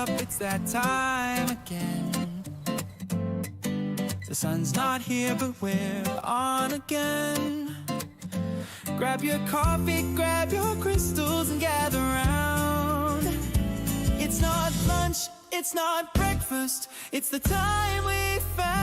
up, it's that time again. The sun's not here, but we're on again. Grab your coffee, grab your crystals and gather round. It's not lunch, it's not breakfast, it's the time we found.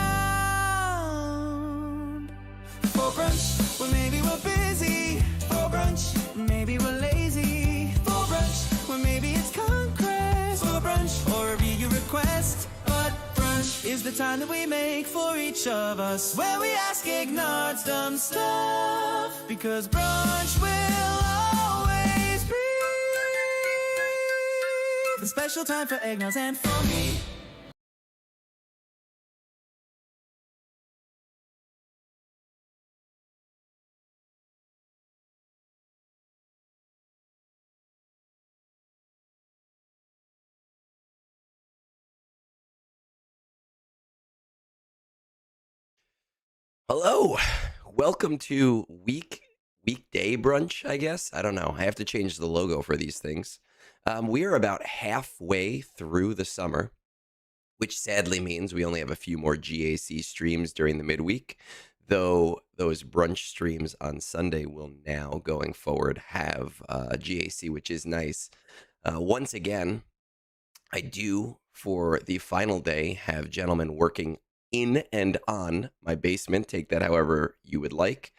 For brunch, well maybe we're busy. For brunch, maybe we're lazy. For brunch, well maybe it's conquest. For brunch, or be your request. But brunch is the time that we make for each of us, where we ask ignored dumb stuff, because brunch will always be the special time for eggnogs and for me. Hello, welcome to weekday brunch, I guess. I don't know. I have to change the logo for these things. We are about halfway through the summer, which sadly means we only have a few more GAC streams during the midweek, though those brunch streams on Sunday will now, going forward, have GAC, which is nice. Once again, I do, for the final day, have gentlemen working in and on my basement. Take that however you would like.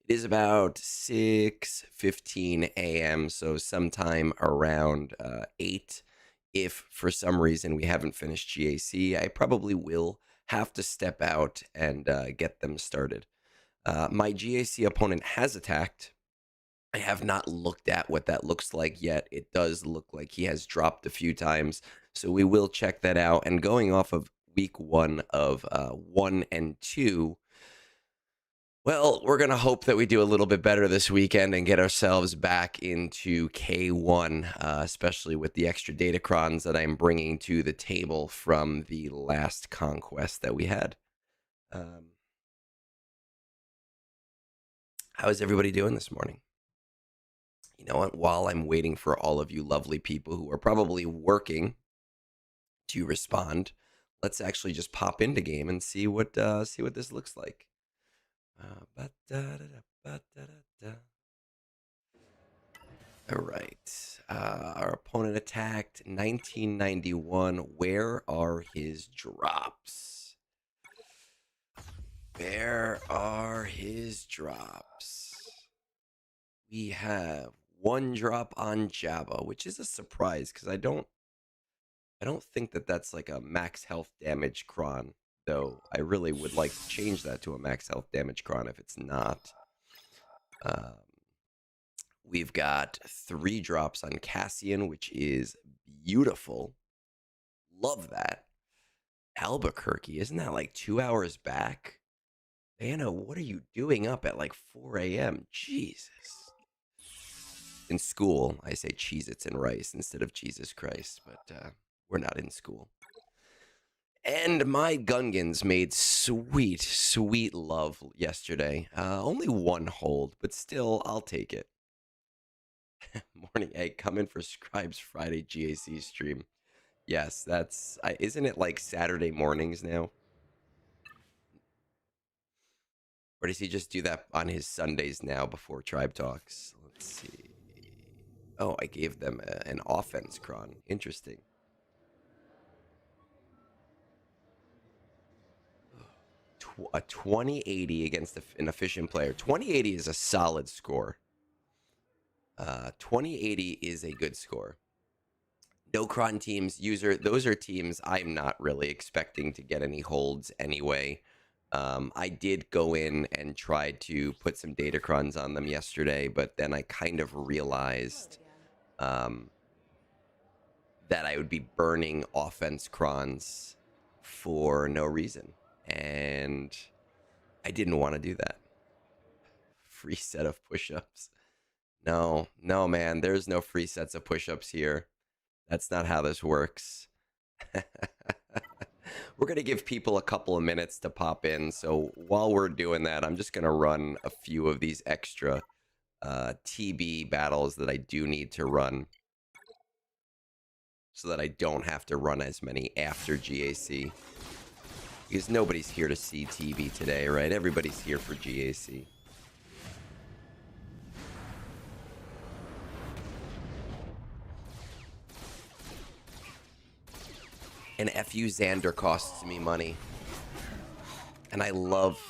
It is about 6:15 a.m., so sometime around 8. If for some reason we haven't finished GAC, I probably will have to step out and get them started. My GAC opponent has attacked. I have not looked at what that looks like yet. It does look like he has dropped a few times, so we will check that out. And going off of week 1 of 1 and 2, well, we're going to hope that we do a little bit better this weekend and get ourselves back into K1, especially with the extra datacrons that I'm bringing to the table from the last conquest that we had. How is everybody doing this morning? You know what? While I'm waiting for all of you lovely people who are probably working to respond, let's actually just pop into game and see what this looks like. All right. Our opponent attacked 1991. Where are his drops? Where are his drops? We have 1 drop on Jabba, which is a surprise because I don't think that that's like a max health damage cron, though I really would like to change that to a max health damage cron if it's not. We've got 3 drops on Cassian, which is beautiful. Love that. Albuquerque, isn't that like 2 hours back? Anna, what are you doing up at like 4 a.m.? Jesus. In school, I say Cheez-Its and rice instead of Jesus Christ, but we're not in school. And my Gungans made sweet, sweet love yesterday. Only 1 hold, but still, I'll take it. Morning Egg, come in for Scribes Friday GAC stream. Yes, that's... isn't it like Saturday mornings now? Or does he just do that on his Sundays now before Tribe Talks? Let's see. Oh, I gave them an offense cron. Interesting. A 2080 against an efficient player. 2080 is a solid score. 2080 is a good score. No cron teams, user. Those are teams I'm not really expecting to get any holds anyway. I did go in and try to put some datacrons on them yesterday, but then I kind of realized that I would be burning offense crons for no reason. And I didn't want to do that. Free set of push-ups. No, man, there's no free sets of push-ups here. That's not how this works. We're going to give people a couple of minutes to pop in. So while we're doing that, I'm just going to run a few of these extra TB battles that I do need to run. so that I don't have to run as many after GAC. Because nobody's here to see TV today, right? Everybody's here for GAC. And FU Xander costs me money. And I love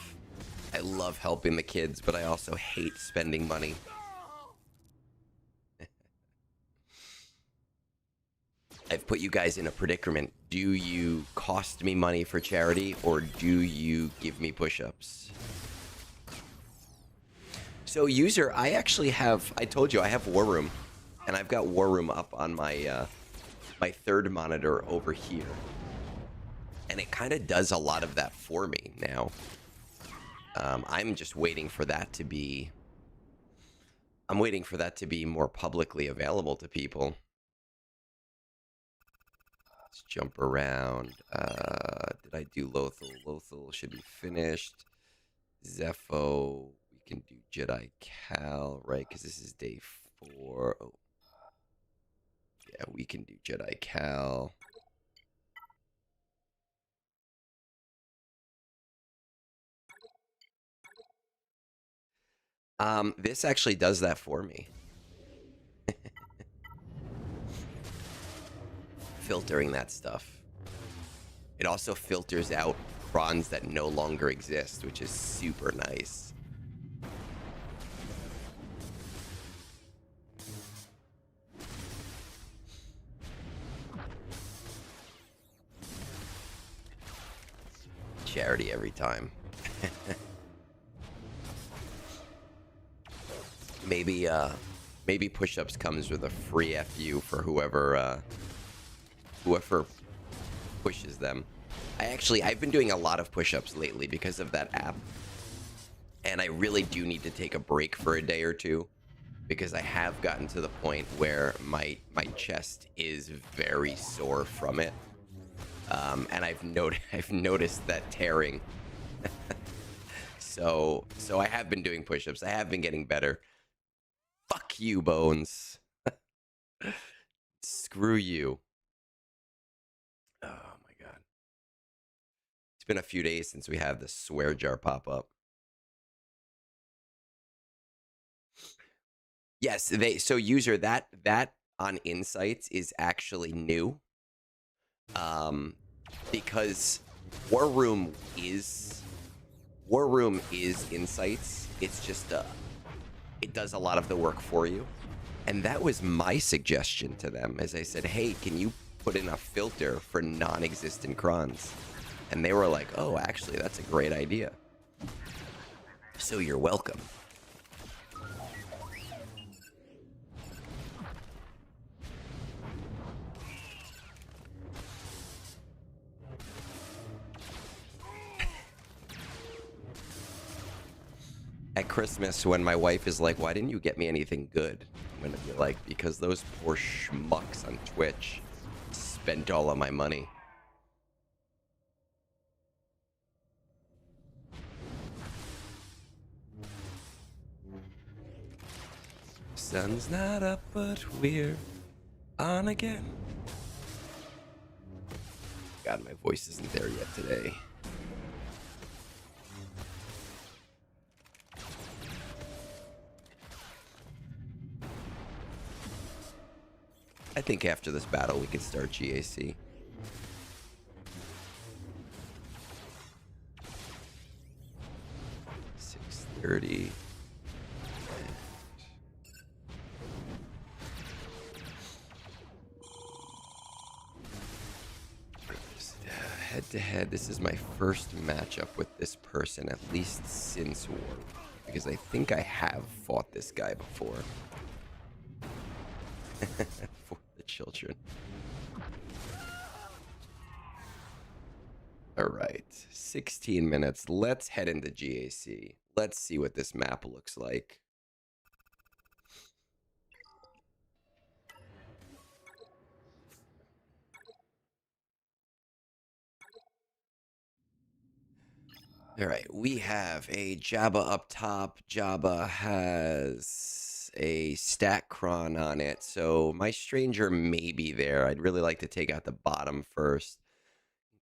helping the kids, but I also hate spending money. I've put you guys in a predicament. Do you cost me money for charity, or do you give me push-ups? So, user, I actually have, I told you, I have War Room. And I've got War Room up on my, my third monitor over here. And it kind of does a lot of that for me now. I'm just waiting for that to be... I'm waiting for that to be more publicly available to people. Let's jump around. Did I do Lothal? Lothal should be finished. Zepho. We can do Jedi Cal, right? Because this is day 4. Oh. Yeah, we can do Jedi Cal. This actually does that for me. Filtering that stuff. It also filters out prawns that no longer exist, which is super nice. Charity every time. Maybe push-ups comes with a free FU for whoever pushes them. I've been doing a lot of push-ups lately because of that app. And I really do need to take a break for a day or two, because I have gotten to the point where my chest is very sore from it. And I've noticed that tearing. So I have been doing push-ups. I have been getting better. Fuck you, Bones. Screw you. Oh my god. It's been a few days since we had the swear jar pop up. Yes, so user, that on Insights is actually new. Because War Room is Insights. It's just it does a lot of the work for you. And that was my suggestion to them, as I said, hey, can you put in a filter for non-existent crons? And they were like, oh, actually, that's a great idea. So you're welcome. At Christmas, when my wife is like, why didn't you get me anything good? I'm gonna be like, because those poor schmucks on Twitch spent all of my money. Sun's not up, but we're on again. God, my voice isn't there yet today. I think after this battle we can start GAC. $6:30. Head to head, this is my first matchup with this person, at least since War, because I think I have fought this guy before. For the children. Alright, 16 minutes. Let's head into GAC. Let's see what this map looks like. Alright, we have a Jabba up top. Jabba has a stat cron on it, so my stranger may be there. I'd really like to take out the bottom first.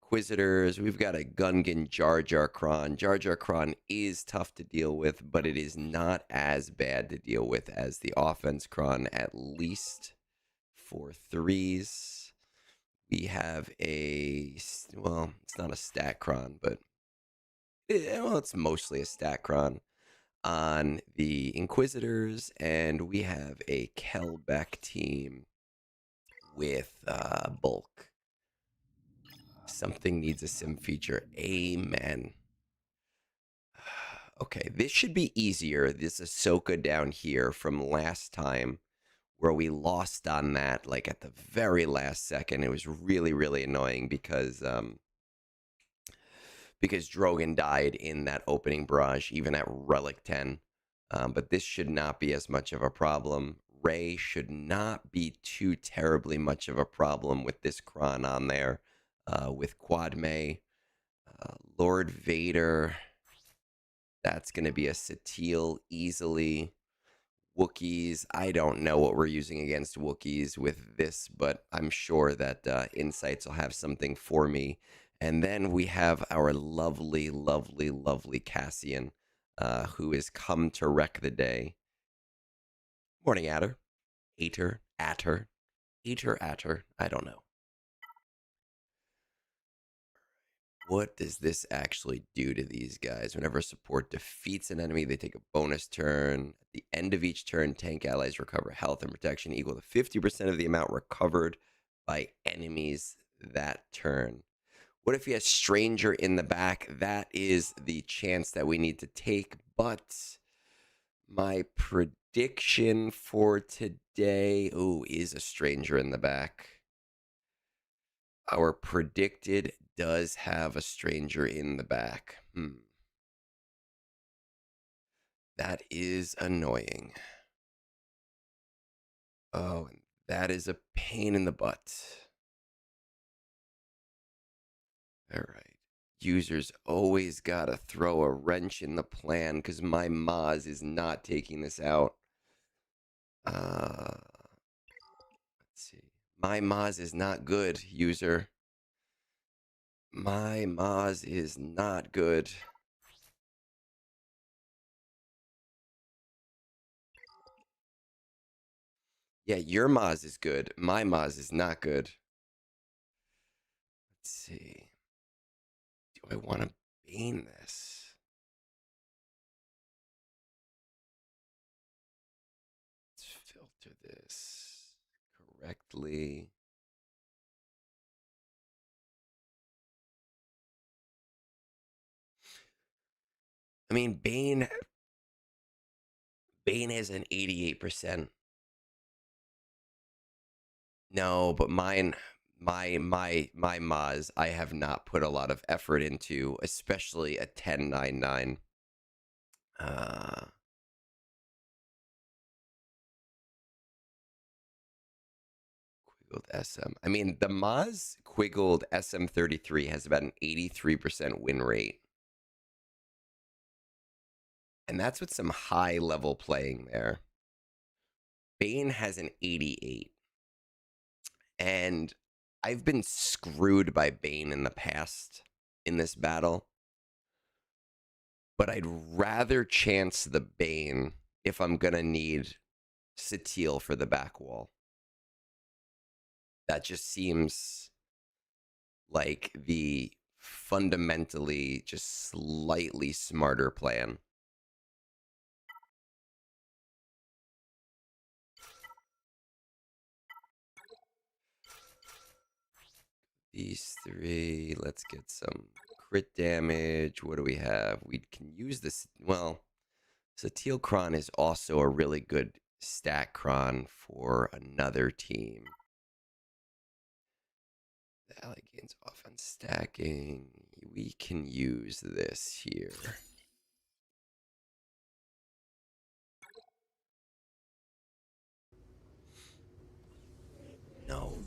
Inquisitors, we've got a Gungan Jar Jar Cron. Jar Jar Cron is tough to deal with, but it is not as bad to deal with as the offense Cron, at least for threes. We have a, well, it's not a stat Cron, but well, it's mostly a stat Cron on the Inquisitors, and we have a Kelbeck team with bulk. Something needs a sim feature. Amen. Okay, this should be easier. This Ahsoka down here from last time, where we lost on that like at the very last second. It was really, really annoying because Drogon died in that opening barrage, even at Relic 10. But this should not be as much of a problem. Rey should not be too terribly much of a problem with this Cron on there. With Quad May, Lord Vader, that's going to be a Satele easily. Wookiees, I don't know what we're using against Wookiees with this, but I'm sure that Insights will have something for me. And then we have our lovely, lovely, lovely Cassian, who has come to wreck the day. Morning, Atter. Ater, Atter. Ater, Atter. I don't know. What does this actually do to these guys? Whenever support defeats an enemy, they take a bonus turn. At the end of each turn, tank allies recover health and protection equal to 50% of the amount recovered by enemies that turn. What if he has Stranger in the back? That is the chance that we need to take. But my prediction for today, is a Stranger in the back. Our predicted does have a Stranger in the back. That is annoying. Oh, that is a pain in the butt. All right. Users always got to throw a wrench in the plan because my Maz is not taking this out. Let's see. My Maz is not good, user. My Maz is not good. Yeah, your Maz is good. My Maz is not good. Let's see. Do I want to Bane this? Let's filter this correctly. I mean, Bane is an 88%. No, but my Maz, I have not put a lot of effort into, especially a 1099. Quiggled SM. I mean, the Maz Quiggled SM33 has about an 83% win rate. And that's with some high level playing there. Bane has an 88. And I've been screwed by Bane in the past in this battle. But I'd rather chance the Bane if I'm going to need Satele for the back wall. That just seems like the fundamentally just slightly smarter plan. These three, let's get some crit damage. What do we have? We can use this. Well, Satele Cron is also a really good stat Cron for another team. The ally gains offense stacking. We can use this here. No.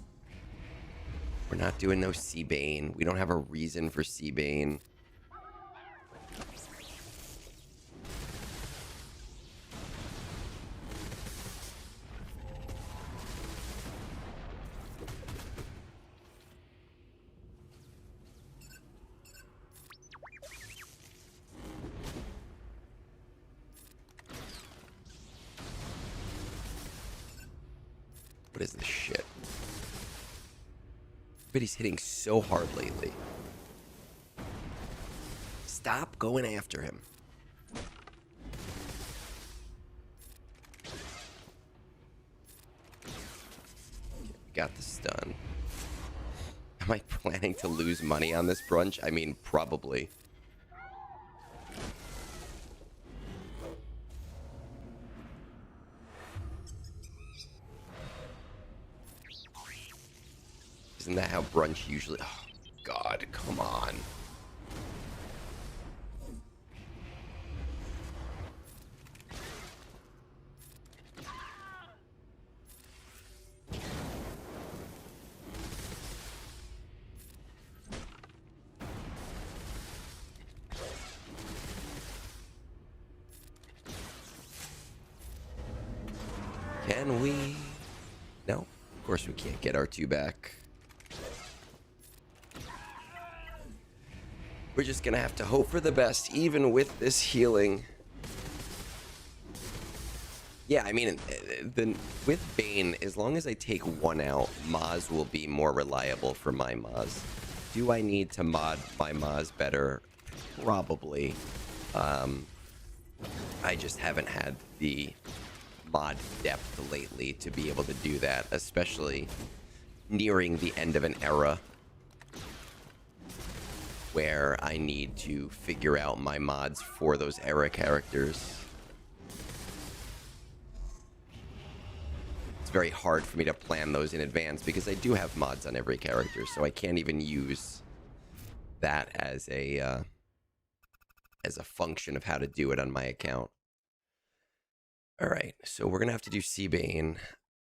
We're not doing no Seabane. We don't have a reason for Seabane. What is this shit? But he's hitting so hard lately. Stop going after him. Got the stun. Am I planning to lose money on this brunch? I mean, probably. Isn't that how brunch usually... Oh, God, come on. Can we? No, of course we can't get R2 back. We're just gonna have to hope for the best, even with this healing. Yeah, I mean, with Bane, as long as I take one out, Maz will be more reliable for my Maz. Do I need to mod my Maz better? Probably. I just haven't had the mod depth lately to be able to do that, especially nearing the end of an era where I need to figure out my mods for those era characters. It's very hard for me to plan those in advance because I do have mods on every character, so I can't even use that as a function of how to do it on my account. All right, so we're gonna have to do Seabane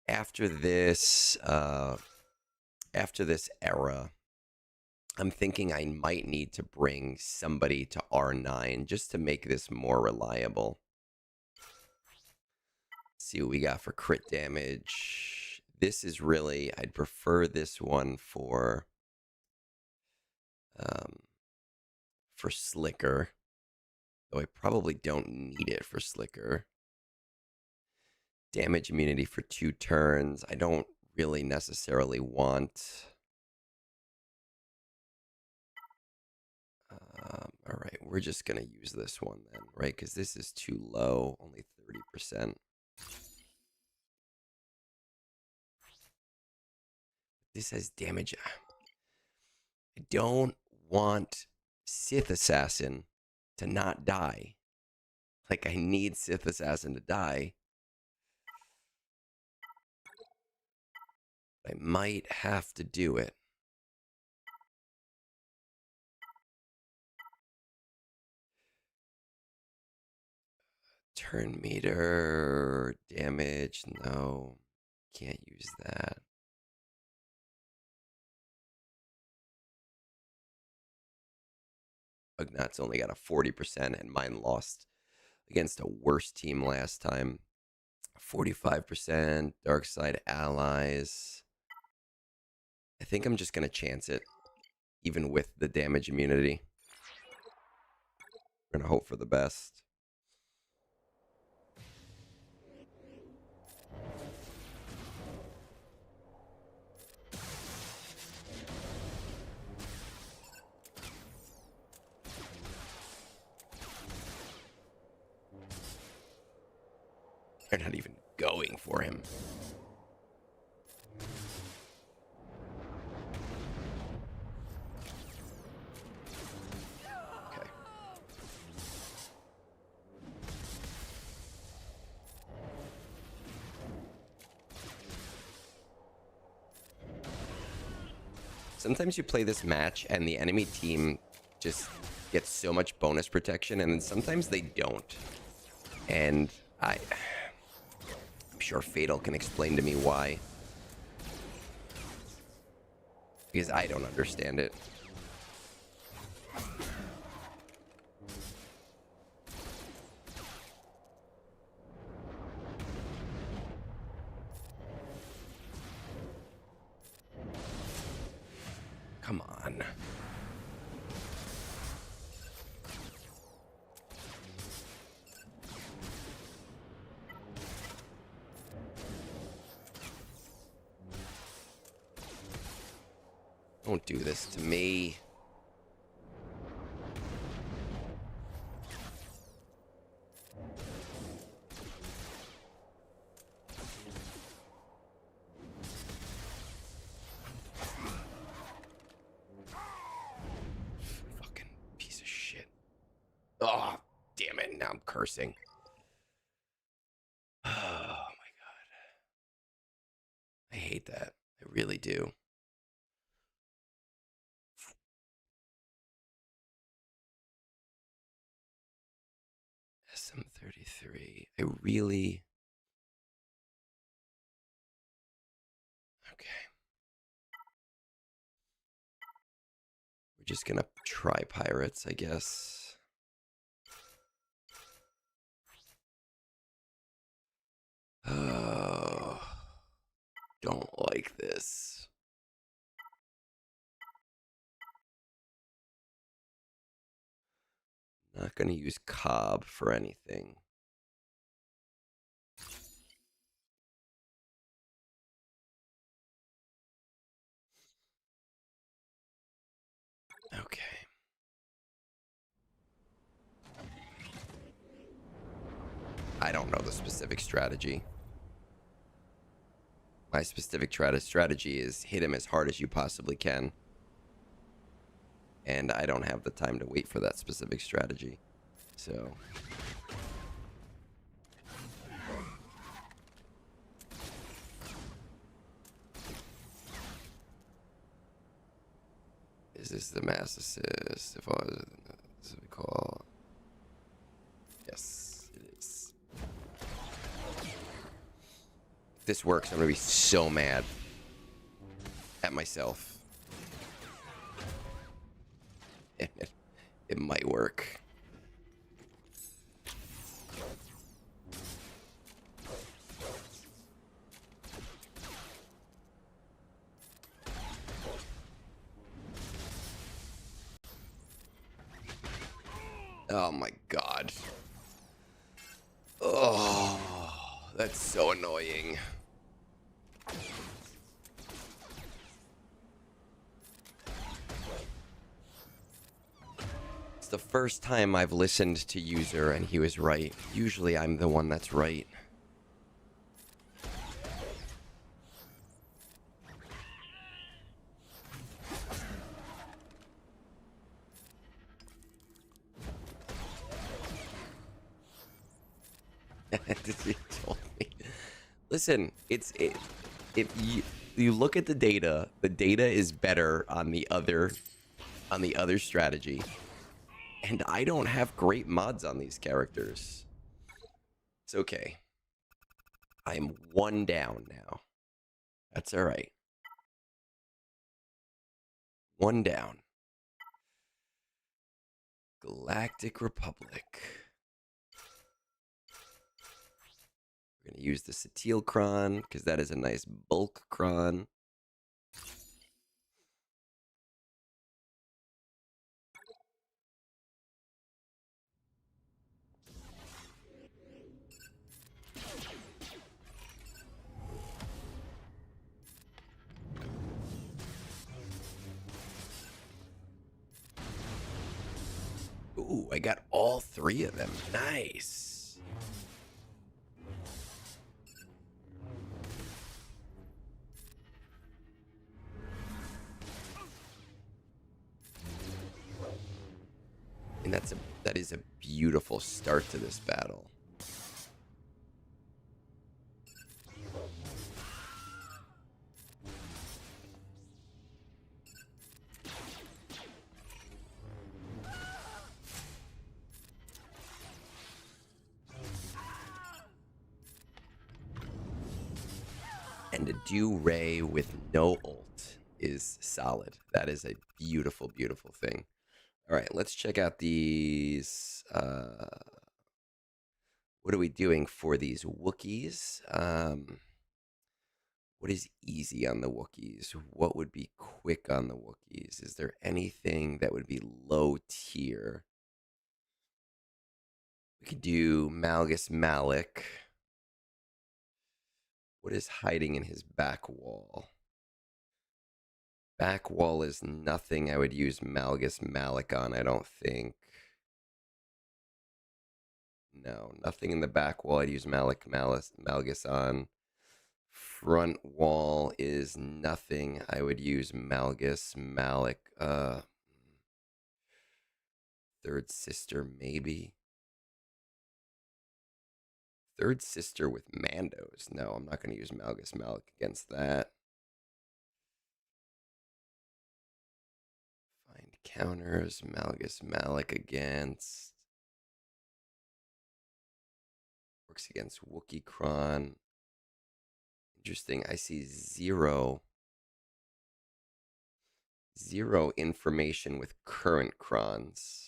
after this. After this era, I'm thinking I might need to bring somebody to R9 just to make this more reliable. Let's see what we got for crit damage. This is really, I'd prefer this one for Slicker, though I probably don't need it for Slicker. Damage immunity for 2 turns. I don't really necessarily want. All right, we're just going to use this one then, right? Because this is too low, only 30%. This has damage. I don't want Sith Assassin to not die. Like, I need Sith Assassin to die. I might have to do it. Turn meter, damage, no. Can't use that. Ugnaughts only got a 40% and mine lost against a worse team last time. 45%, Dark Side allies. I think I'm just going to chance it, even with the damage immunity. We're going to hope for the best. They're not even going for him. Okay. Sometimes you play this match and the enemy team just gets so much bonus protection, and then sometimes they don't. And I'm sure Fatal can explain to me why. Because I don't understand it. Come on. Don't do this to me. Fucking piece of shit. Oh, damn it. Now I'm cursing. Oh, my God. I hate that. I really do. SM33. I really... Okay. We're just gonna try pirates, I guess. Oh, don't like this. Not gonna use Cobb for anything. Okay. I don't know the specific strategy. My specific strategy is hit him as hard as you possibly can. And I don't have the time to wait for that specific strategy. So... Is this the mass assist? If I was... This would call... Yes, it is. If this works, I'm gonna be so mad at myself. It might work. Oh my God. Oh, that's so annoying. It's the first time I've listened to User and he was right. Usually I'm the one that's right. He told me. Listen, if you look at the data is better on the other strategy. And I don't have great mods on these characters. It's okay. I'm one down now. That's all right. One down. Galactic Republic. We're going to use the Satil Cron, because that is a nice bulk Cron. Ooh, I got all three of them. Nice. And that is a beautiful start to this battle. And a do Ray with no ult is solid. That is a beautiful, beautiful thing. All right, let's check out these. What are we doing for these Wookiees? What is easy on the Wookiees? What would be quick on the Wookiees? Is there anything that would be low tier? We could do Malgus Malik. What is hiding in his back wall? Back wall is nothing I would use Malgus Malik on, I don't think. No, nothing in the back wall I'd use Malgus on. Front wall is nothing I would use Malgus Malik. Third sister, maybe. Third sister with Mandos. No, I'm not going to use Malgus Malik against that. Find counters. Malgus Malik against. Works against Wookiee Kron. Interesting. I see zero information with current Krons.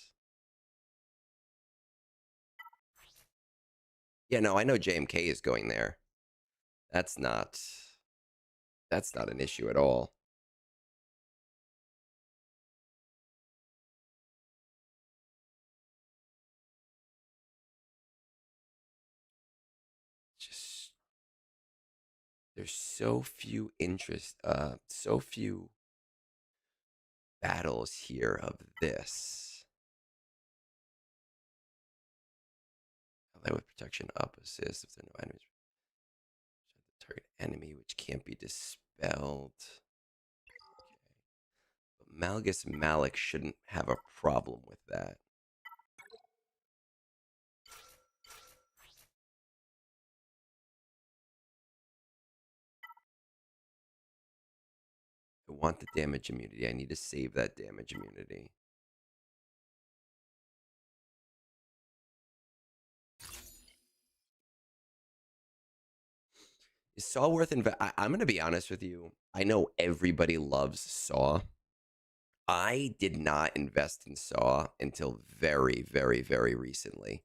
Yeah, no, I know JMK is going there. That's not an issue at all. Just there's so few so few battles here of this. Ally with protection up assist if there are no enemies. The target enemy which can't be dispelled. Okay. But Malgus Malik shouldn't have a problem with that. I want the damage immunity. I need to save that damage immunity. Is Saw worth I'm going to be honest with you. I know everybody loves Saw. I did not invest in Saw until very, very, very recently.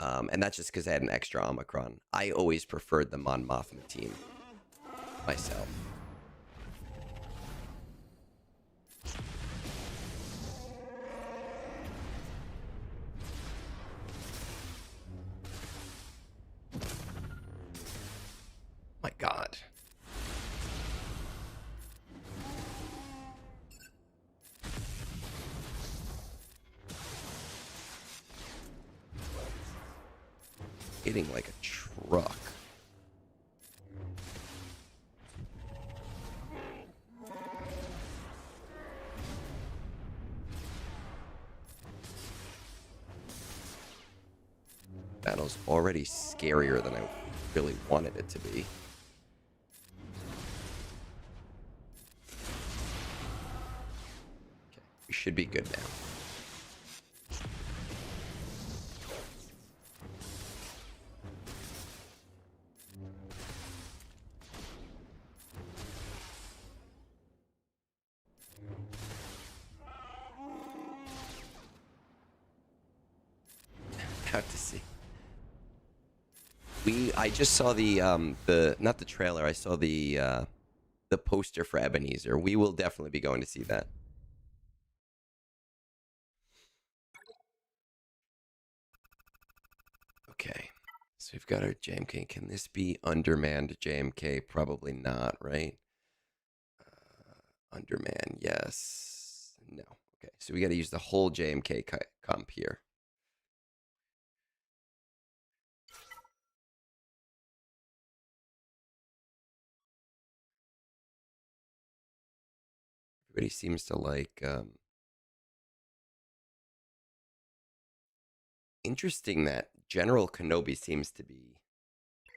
And that's just because I had an extra Omicron. I always preferred the Mon Mothma team myself. My God. Hitting like a truck. Battle's already scarier than I really wanted it to be. Okay, we should be good now. Out to see. I just saw the not the trailer. I saw the poster for Ebenezer. We will definitely be going to see that. Okay, so we've got our JMK. Can this be undermanned JMK? Probably not, right? Undermanned, yes. No. Okay, so we got to use the whole JMK comp here. Everybody seems to like. Interesting that General Kenobi seems to be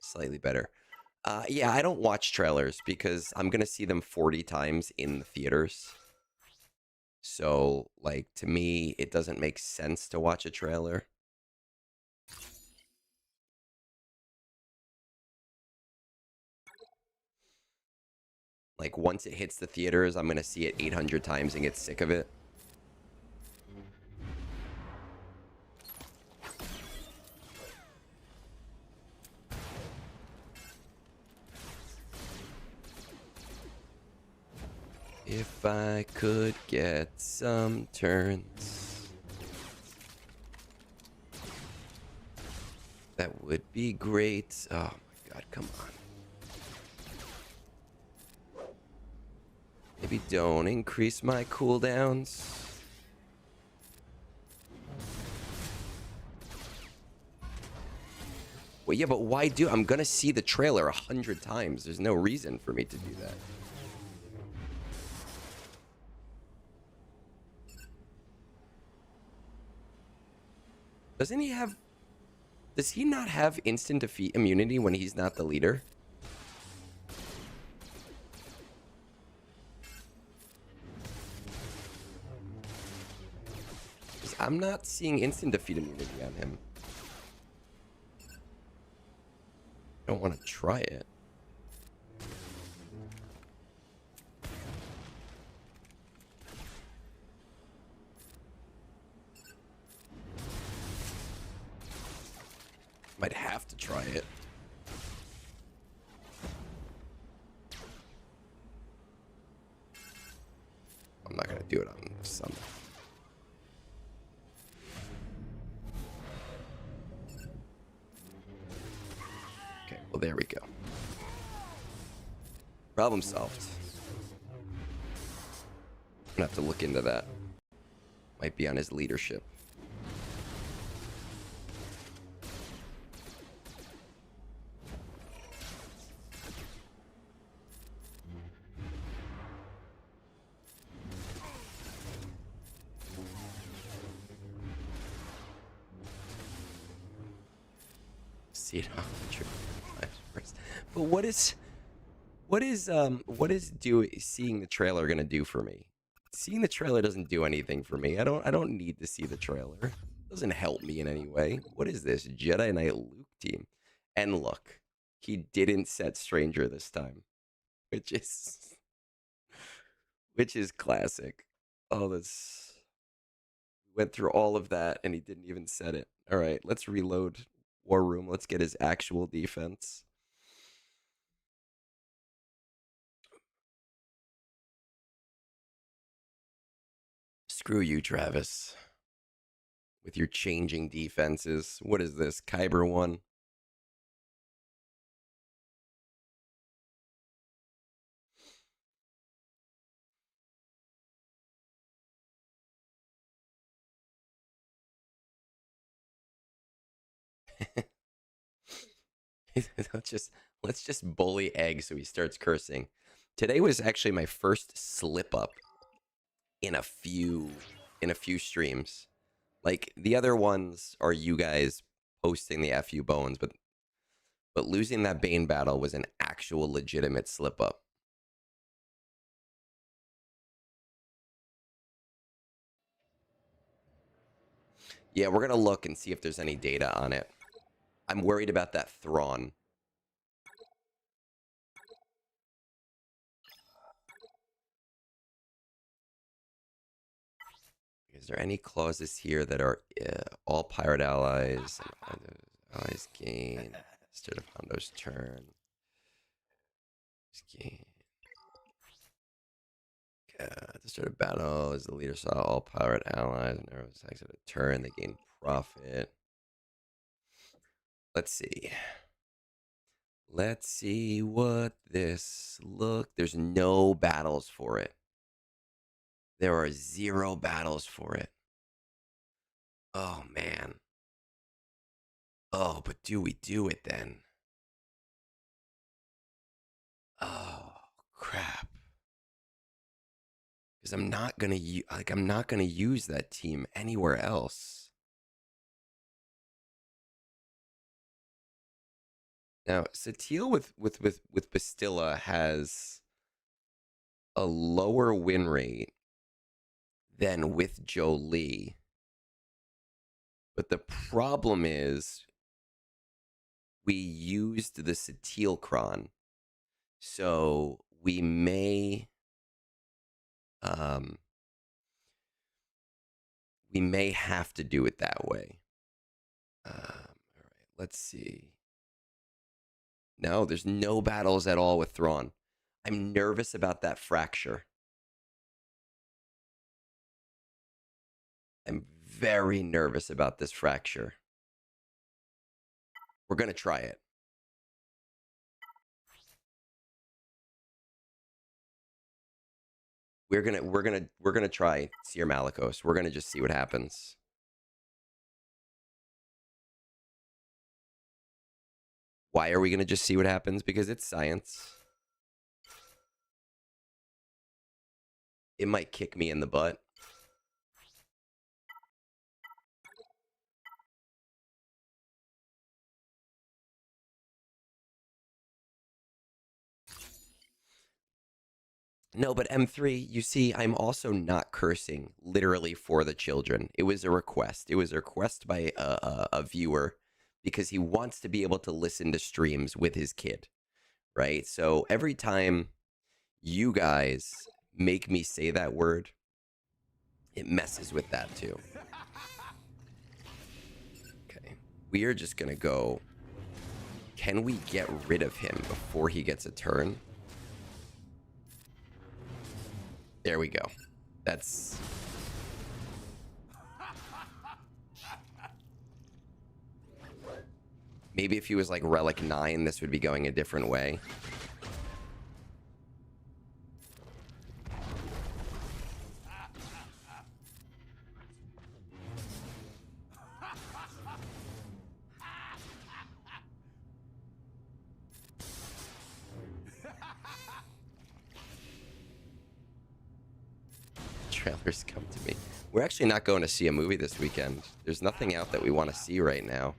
slightly better. Yeah, I don't watch trailers because I'm going to see them 40 times in the theaters. So, like, to me, it doesn't make sense to watch a trailer. Like, once it hits the theaters, I'm going to see it 800 times and get sick of it. If I could get some turns, that would be great. Oh my God, come on. Maybe don't increase my cooldowns. Well, yeah, but why do? I'm gonna see the trailer 100 times. There's no reason for me to do that. Doesn't he have... Does he not have instant defeat immunity when he's not the leader? 'Cause I'm not seeing instant defeat immunity on him. I don't want to try it. Might have to try it. I'm not gonna do it on some. Okay, well there we go. Problem solved. I'm gonna have to look into that. Might be on his leadership. See it 100 times first. But what is seeing the trailer gonna do for me? Seeing the trailer doesn't do anything for me. I don't need to see the trailer. It doesn't help me in any way. What is this? Jedi Knight Luke team. And look, he didn't set Stranger this time. Which is classic. Oh, this went through all of that and he didn't even set it. All right, let's reload War Room. Let's get his actual defense. Screw you, Travis. With your changing defenses. What is this? Kyber 1? let's just bully Egg so he starts cursing. Today was actually my first slip up in a few streams. Like the other ones are you guys posting the FU bones, but losing that Bane battle was an actual legitimate slip up. Yeah, we're gonna look and see if there's any data on it. I'm worried about that Thrawn. Is there any clauses here that are all pirate allies and allies gain instead of Hondo's turn? Gain. At the start of battle, as the leader saw all pirate allies and arrows exit a turn, they gain profit. Let's see. Let's see what this look. There's no battles for it. There are 0 battles for it. Oh, man. Oh, but do we do it then? Oh, crap. Because I'm not gonna use that team anywhere else. Now, Satele with Bastilla has a lower win rate than with Jolie. But the problem is we used the Satele Cron. So we may have to do it that way. All right, let's see. No, there's no battles at all with Thrawn. I'm nervous about that fracture. I'm very nervous about this fracture. We're going to try it. We're gonna try Seer Malicos. We're gonna just see what happens. Why are we gonna just see what happens? Because it's science. It might kick me in the butt. No, but M3, you see, I'm also not cursing literally for the children. It was a request. It was a request by a viewer because he wants to be able to listen to streams with his kid, right? So every time you guys make me say that word, it messes with that too. Okay. We are just going to go. Can we get rid of him before he gets a turn? There we go. That's... Maybe if he was like Relic 9, this would be going a different way. Trailers come to me. We're actually not going to see a movie this weekend. There's nothing out that we want to see right now.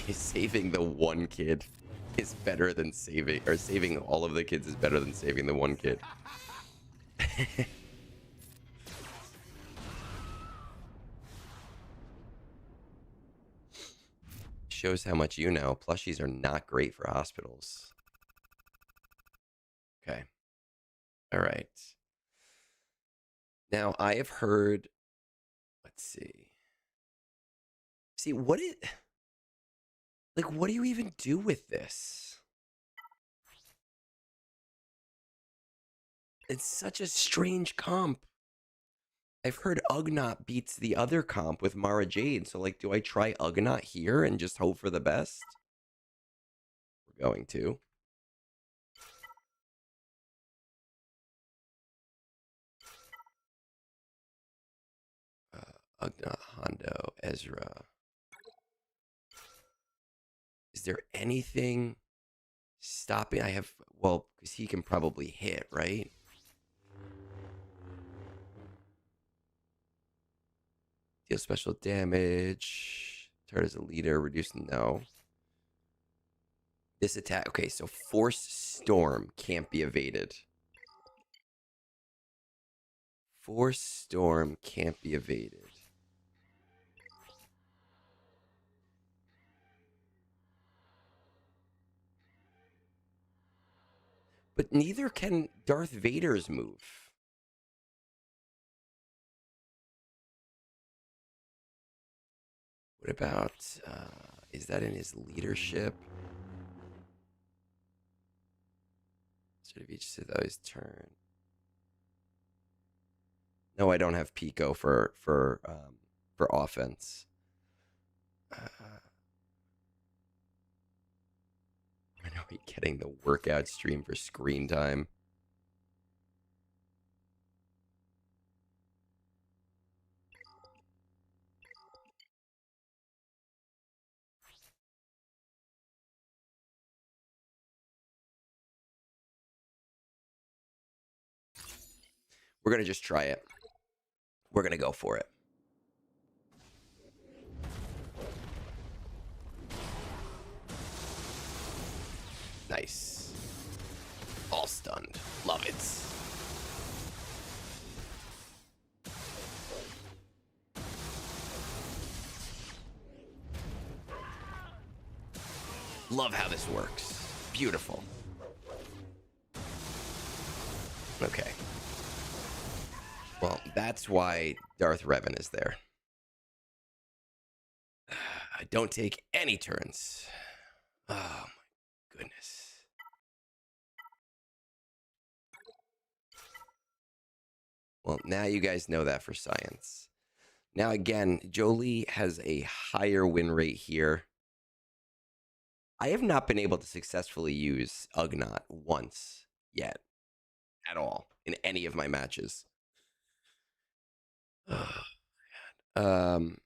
Saving the one kid is better than saving all of the kids is better than saving the one kid. Shows how much you know. Plushies are not great for hospitals. Okay. All right. Now, I have heard... Let's see. See, what do you even do with this? It's such a strange comp. I've heard Ugnaught beats the other comp with Mara Jade. So, like, do I try Ugnaught here and just hope for the best? We're going to. Ugnaught, Hondo, Ezra. Is there anything stopping? I have... Well, because he can probably hit, right? Deal special damage. Turn as a leader. Reduce... No. This attack... Okay, so Force Storm can't be evaded. Force Storm can't be evaded. But neither can Darth Vader's move. What about... is that in his leadership? Sort of each Sith turn. No, I don't have Pico for offense. When are we getting the workout stream for screen time? We're going to just try it. We're going to go for it. Nice. All stunned. Love it. Love how this works. Beautiful. Okay. Well, that's why Darth Revan is there. I don't take any turns. Oh, my goodness. Well, now you guys know that for science. Now, again, Jolie has a higher win rate here. I have not been able to successfully use Ugnaught once yet at all in any of my matches. um,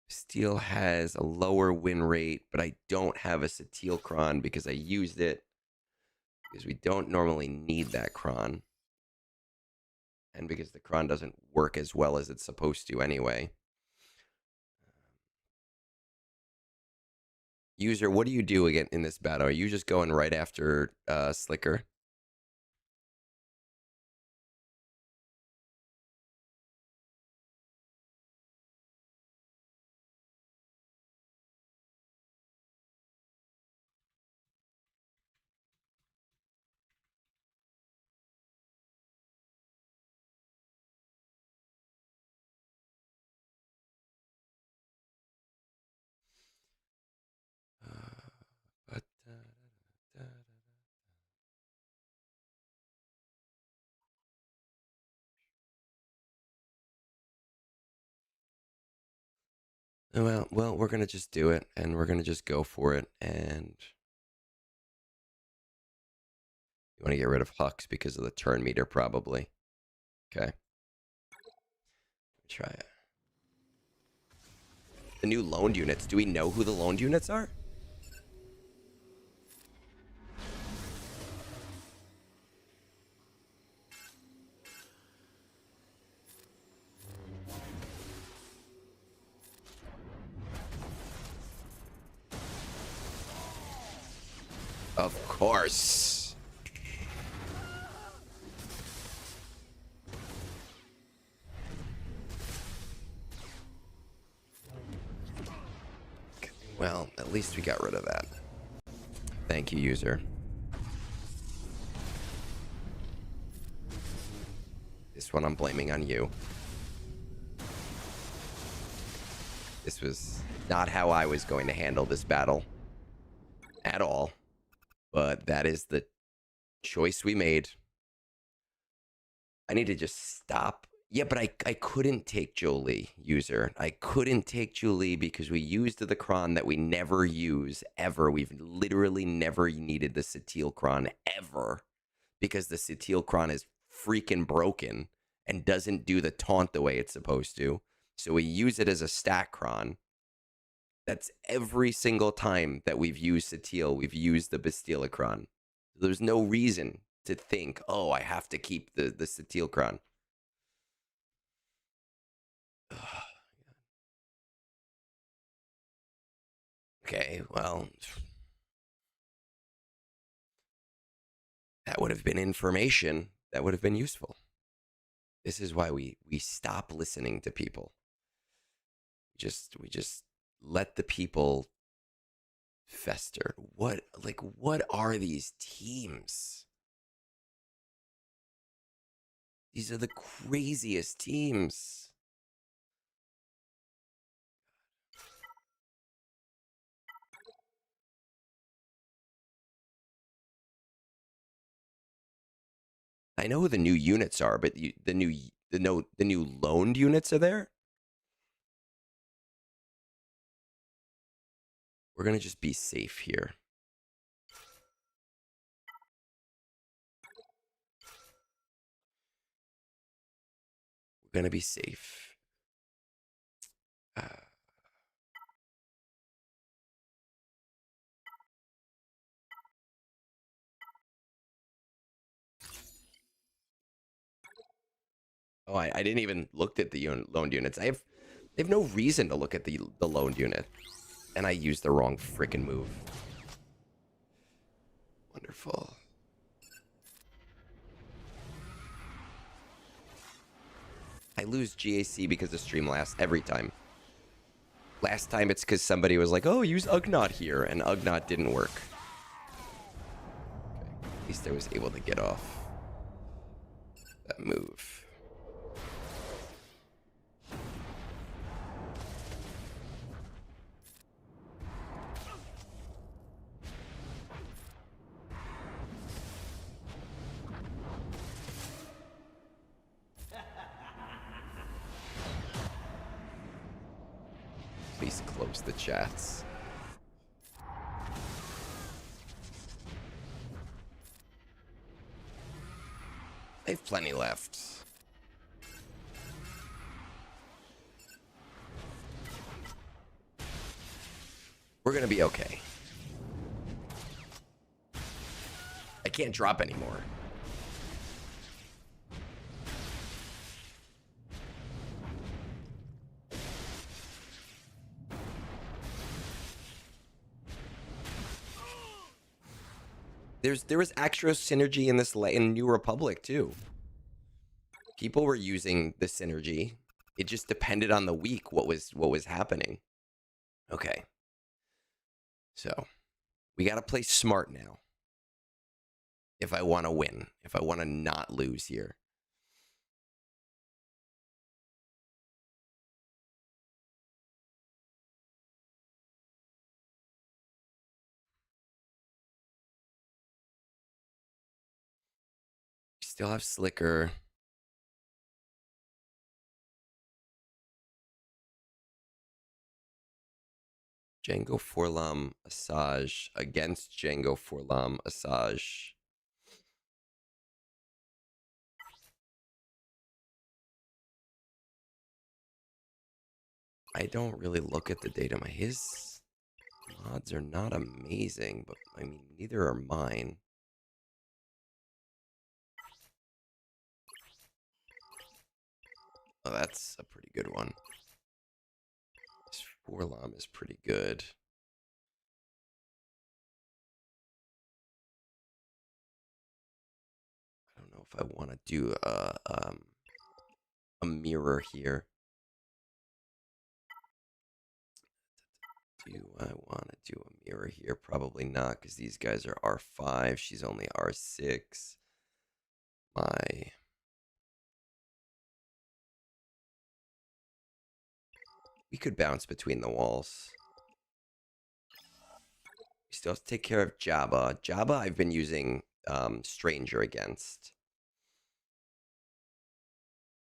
Steel has a lower win rate, but I don't have a Satil Cron because I used it because we don't normally need that Cron. And because the Cron doesn't work as well as it's supposed to anyway. User, what do you do again in this battle? Are you just going right after Slicker? Well, we're gonna just do it, and we're gonna just go for it. And you want to get rid of Hux because of the turn meter, probably. Okay, try it. The new loaned units. Do we know who the loaned units are? Of course. Well, at least we got rid of that. Thank you, user. This one I'm blaming on you. This was not how I was going to handle this battle at all. But that is the choice we made. I need to just stop. Yeah, but I couldn't take Jolie, user. I couldn't take Jolie because we used the Cron that we never use, ever. We've literally never needed the Satil Cron, ever. Because the Satil Cron is freaking broken and doesn't do the taunt the way it's supposed to. So we use it as a stack Cron. That's every single time that we've used Satil, we've used the Bastilacron. There's no reason to think, oh, I have to keep the Satil Cron. Okay, well, that would have been information that would have been useful. This is why we stop listening to people. We just let the people fester. What are these teams? These are the craziest teams. I know who the new units are, but the new loaned units are there. We're gonna just be safe here. We're gonna be safe. Oh, I didn't even look at the loaned units. I have no reason to look at the loaned unit, and I used the wrong freaking move. Wonderful. I lose GAC because of Streamlast every time. Last time it's because somebody was like, oh, use Ugnaught here, and Ugnaught didn't work. Okay. At least I was able to get off that move. least close the chats. I have plenty left. We're gonna be okay. I can't drop anymore. There was actual synergy in this in New Republic too. People were using the synergy. It just depended on the week what was happening. Okay. So, we got to play smart now. If I want to win, if I want to not lose here. We still have Slicker. Django Forlam Asajj against Django Forlam Asajj. I don't really look at the data. His mods are not amazing, but I mean, neither are mine. Oh, that's a pretty good one. This Forlam is pretty good. I don't know if I want to do a mirror here. Do I want to do a mirror here? Probably not, because these guys are R5. She's only R6. We could bounce between the walls. We still have to take care of Jabba. Jabba I've been using Stranger against.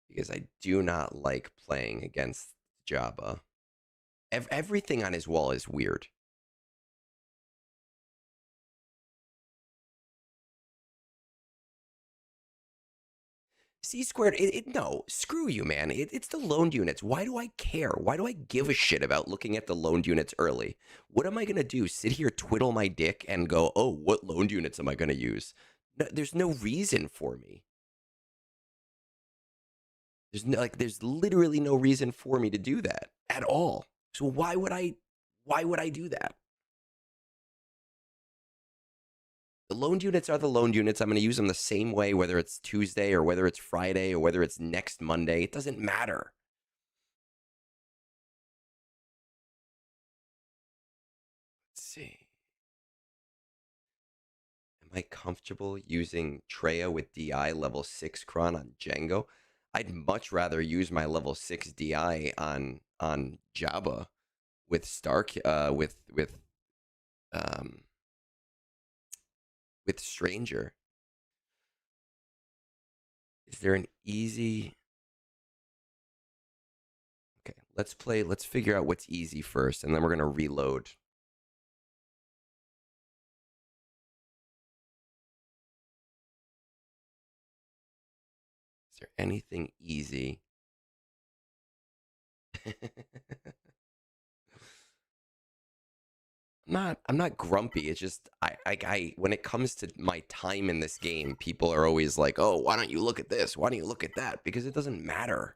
Because I do not like playing against Jabba. Everything on his wall is weird. C squared, no, screw you, man. It's the loaned units. Why do I care? Why do I give a shit about looking at the loaned units early? What am I going to do? Sit here, twiddle my dick, and go, oh, what loaned units am I going to use? No, there's no reason for me. There's literally no reason for me to do that at all. So why would I do that? The loaned units are the loaned units. I'm going to use them the same way, whether it's Tuesday or whether it's Friday or whether it's next Monday. It doesn't matter. Let's see. Am I comfortable using Treya with DI level 6 Kron on Django? I'd much rather use my level 6 DI on Jabba with with Stranger. Is there an easy? Okay, let's figure out what's easy first, and then we're gonna reload. Is there anything easy? I'm not grumpy. It's just I when it comes to my time in this game, people are always like, "Oh, why don't you look at this? Why don't you look at that?" Because it doesn't matter.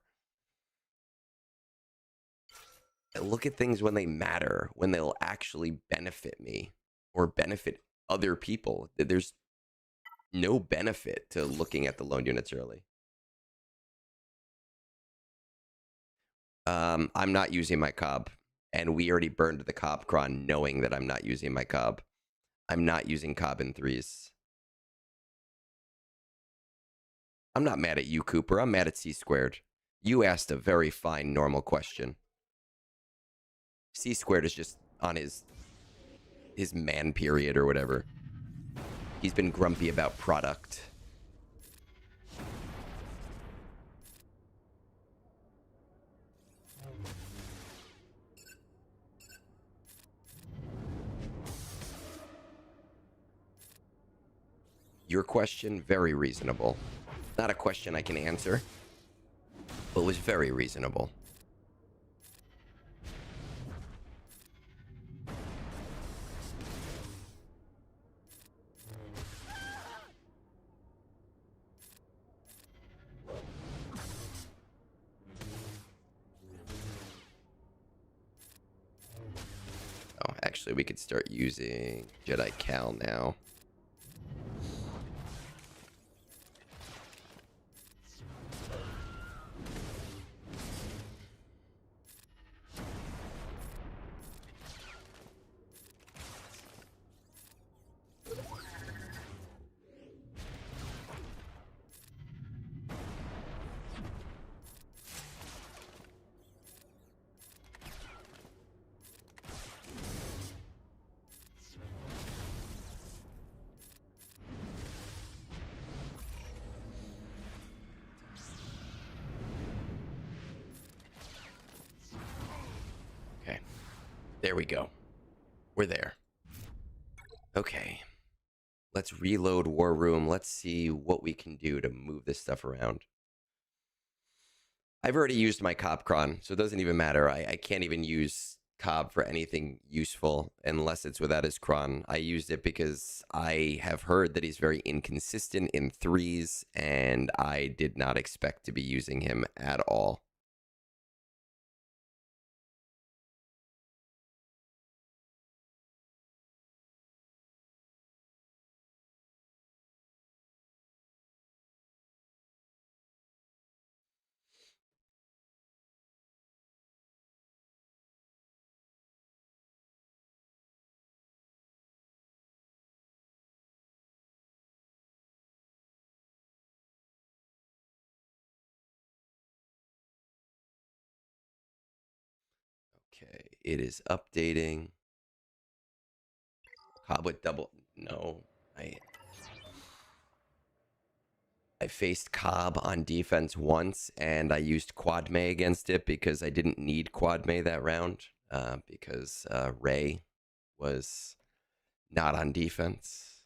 I look at things when they matter, when they'll actually benefit me or benefit other people. There's no benefit to looking at the loan units early. I'm not using my cob, and we already burned the cob cron knowing that I'm not using my cob. I'm not using cob in 3s. I'm not mad at you, Cooper. I'm mad at C squared. You asked a very fine, normal question. C squared is just on his man period or whatever. He's been grumpy about product. Your question, very reasonable. Not a question I can answer, but was very reasonable. Oh, actually, we could start using Jedi Cal now. Okay, there we go. We're there. Okay, let's reload War Room. Let's see what we can do to move this stuff around. I've already used my Cobcron, so it doesn't even matter. I can't even use Cobb for anything useful unless it's without his Cron. I used it because I have heard that he's very inconsistent in threes, and I did not expect to be using him at all. Okay, it is updating. Cobb with double. No, I faced Cobb on defense once, and I used Quad May against it because I didn't need Quad May that round because Ray was not on defense.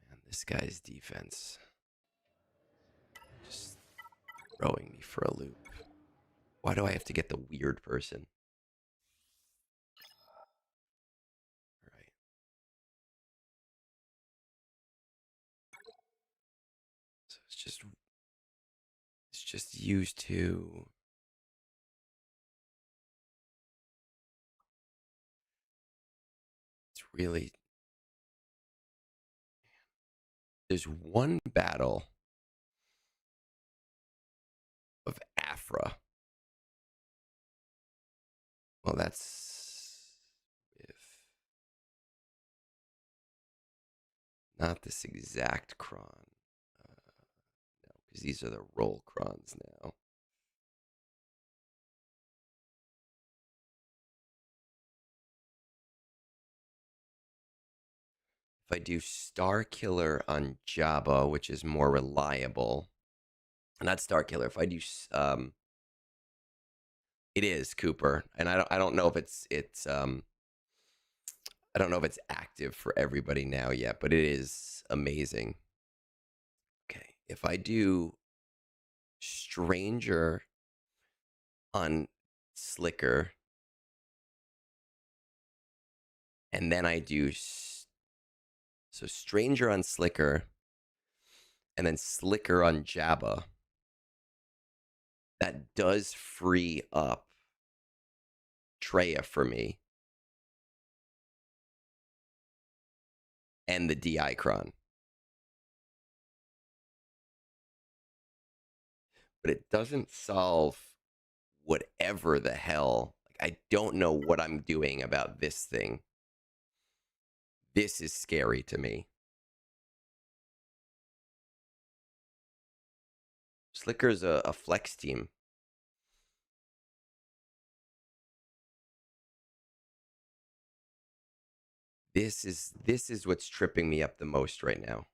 And this guy's defense just throwing me for a loop. Why do I have to get the weird person? All right. So it's just used to. It's really. There's one battle of Afra. Well, that's if not this exact cron. No, because these are the roll crons now. If I do Star Killer on Jabba, which is more reliable, not Star Killer. If I do, it is Cooper, and I don't know if I don't know if it's active for everybody now yet, but it is amazing. Okay, if I do Stranger on Slicker, and then I do so Stranger on Slicker, and then Slicker on Jabba, that does free up Treya for me and the DI cron. But it doesn't solve whatever the hell. Like, I don't know what I'm doing about this thing. This is scary to me. Slicker's a flex team. This is what's tripping me up the most right now.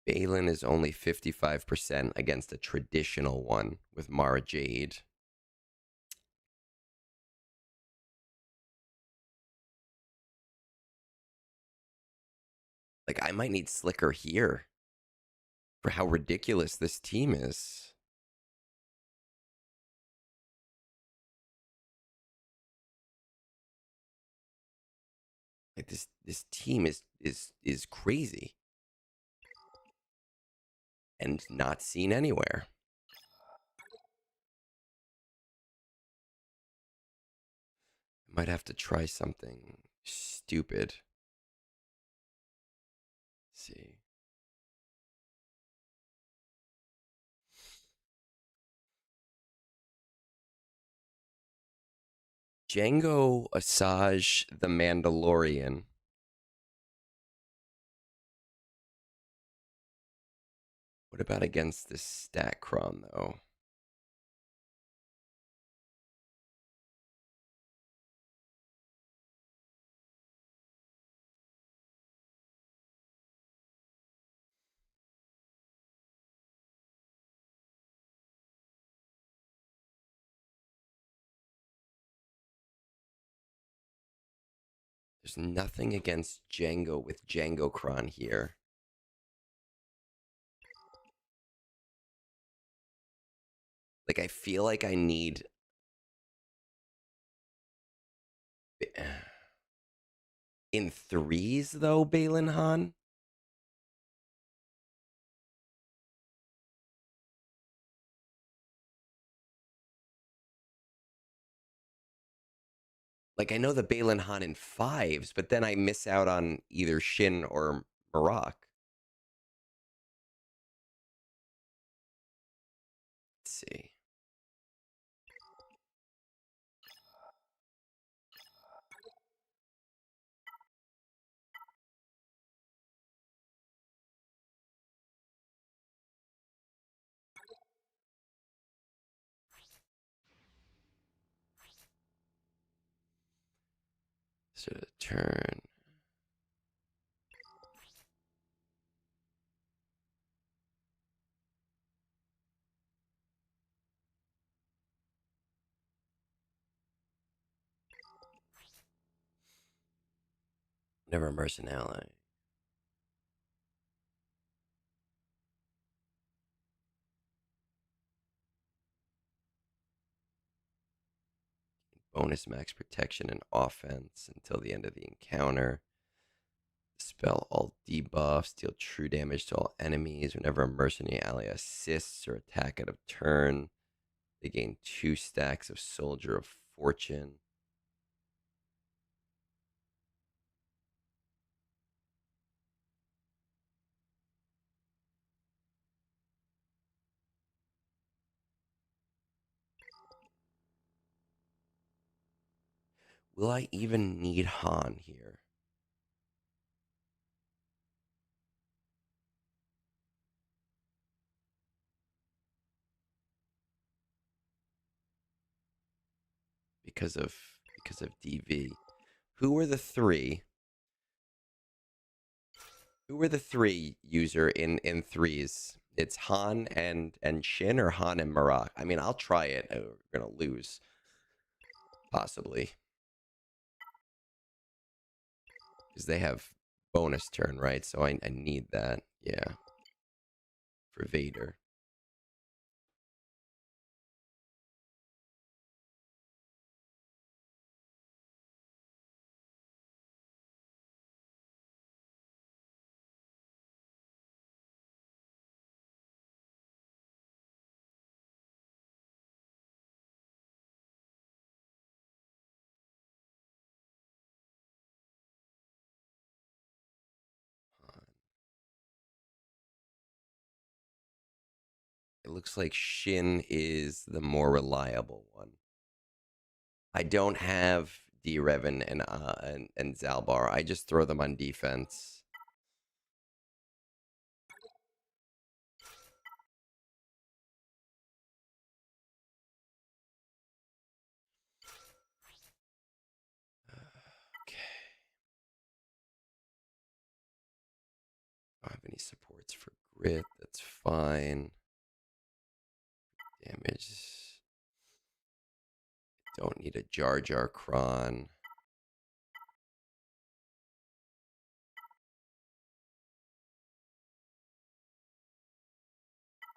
Balin is only 55% against a traditional one with Mara Jade. Like, I might need Slicker here for how ridiculous this team is. Like this team is crazy and not seen anywhere. I might have to try something stupid. Let's see. Django Asajj the Mandalorian. What about against this Statcron, though? There's nothing against Django with Django Kron here. Like, I feel like I need. In threes, though, Balin Han? Like, I know the Balin Han in fives, but then I miss out on either Shin or Marak. Let's see. So the turn. Never immerse an ally. Bonus max protection and offense until the end of the encounter. Spell all debuffs, deal true damage to all enemies. Whenever a mercenary ally assists or attack out of turn, they gain 2 stacks of Soldier of Fortune. Will I even need Han here? Because of DV. Who were the three? Who were the three user in threes? It's Han and Shin, or Han and Marak? I mean, I'll try it. We're gonna lose, possibly, because they have bonus turn, right? So I need that. Yeah, for Vader. It looks like Shin is the more reliable one. I don't have D-Revan and Zalbar. I just throw them on defense. Okay. I don't have any supports for grit. That's fine. Damage. Don't need a Jar Jar Cron.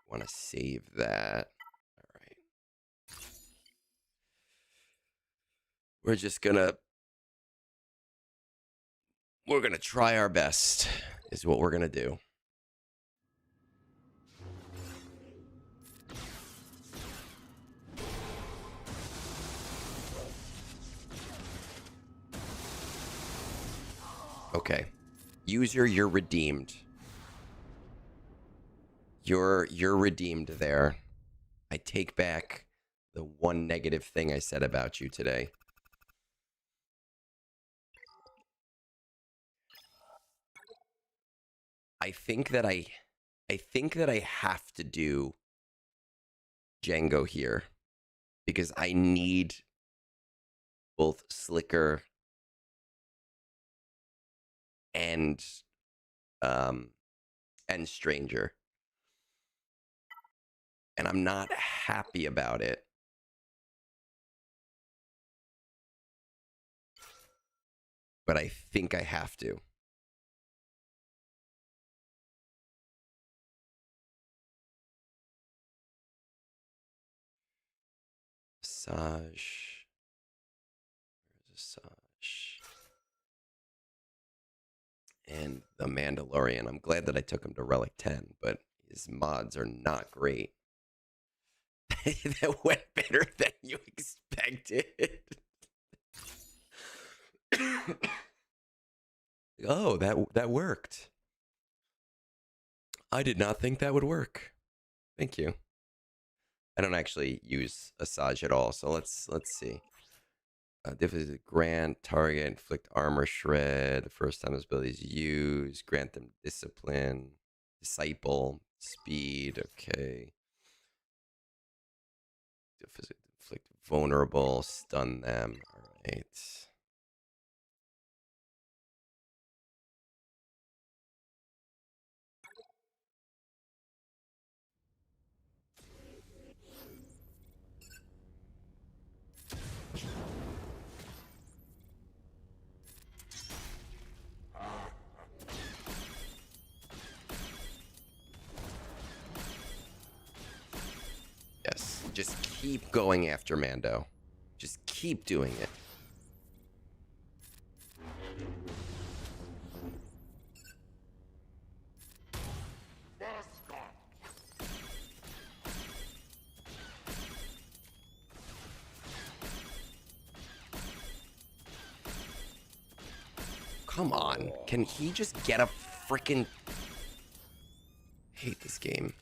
Want to save that. All right. We're gonna try our best is what we're gonna do. Okay. User, you're redeemed. You're redeemed there. I take back the one negative thing I said about you today. I think that I have to do Django here because I need both Slicker and Stranger. And I'm not happy about it. But I think I have to. Massage. Where's Massage? And the Mandalorian. I'm glad that I took him to Relic 10, but his mods are not great. That went better than you expected. Oh, that worked. I did not think that would work. Thank you. I don't actually use Asajj at all, so let's see. Difficulty grant, target, inflict armor shred. The first time this ability is used, grant them discipline, disciple, speed. Okay. Inflict vulnerable, stun them. All right. Yes, just keep going after Mando. Just keep doing it. Come on. Can he just get a freaking... hate this game.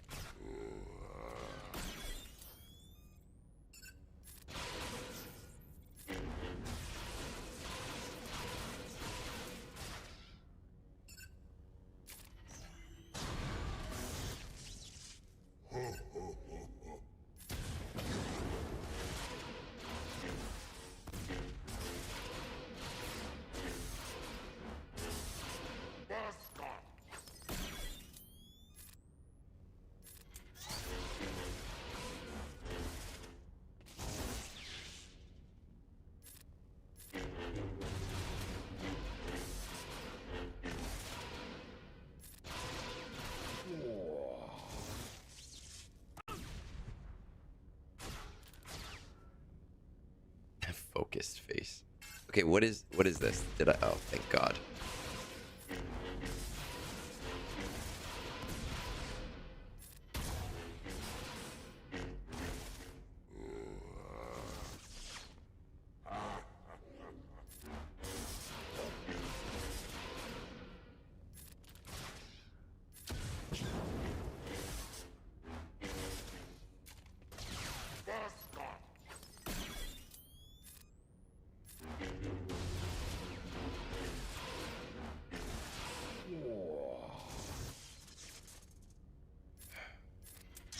Focused face. Okay, what is this? Did I? Oh, thank God.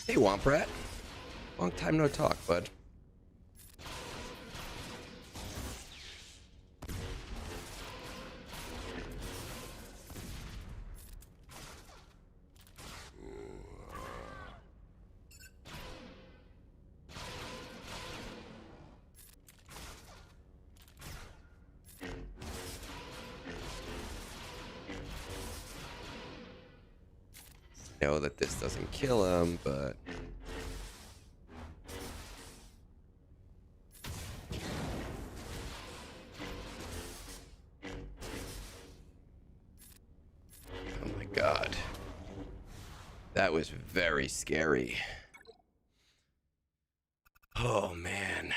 Hey, Womp Rat. Long time no talk, bud. know that this doesn't kill him, but... Oh my god. That was very scary. Oh, man.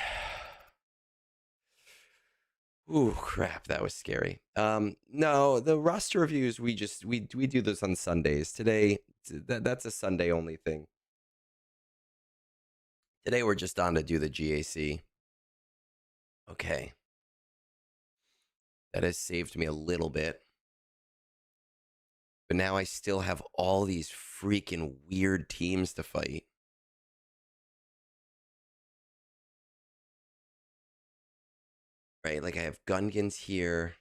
Ooh, crap, that was scary. No, the roster reviews, we do those on Sundays. Today, that's a Sunday only thing. Today we're just on to do the GAC. Okay. That has saved me a little bit. But now I still have all these freaking weird teams to fight. Right? Like I have Gungans here,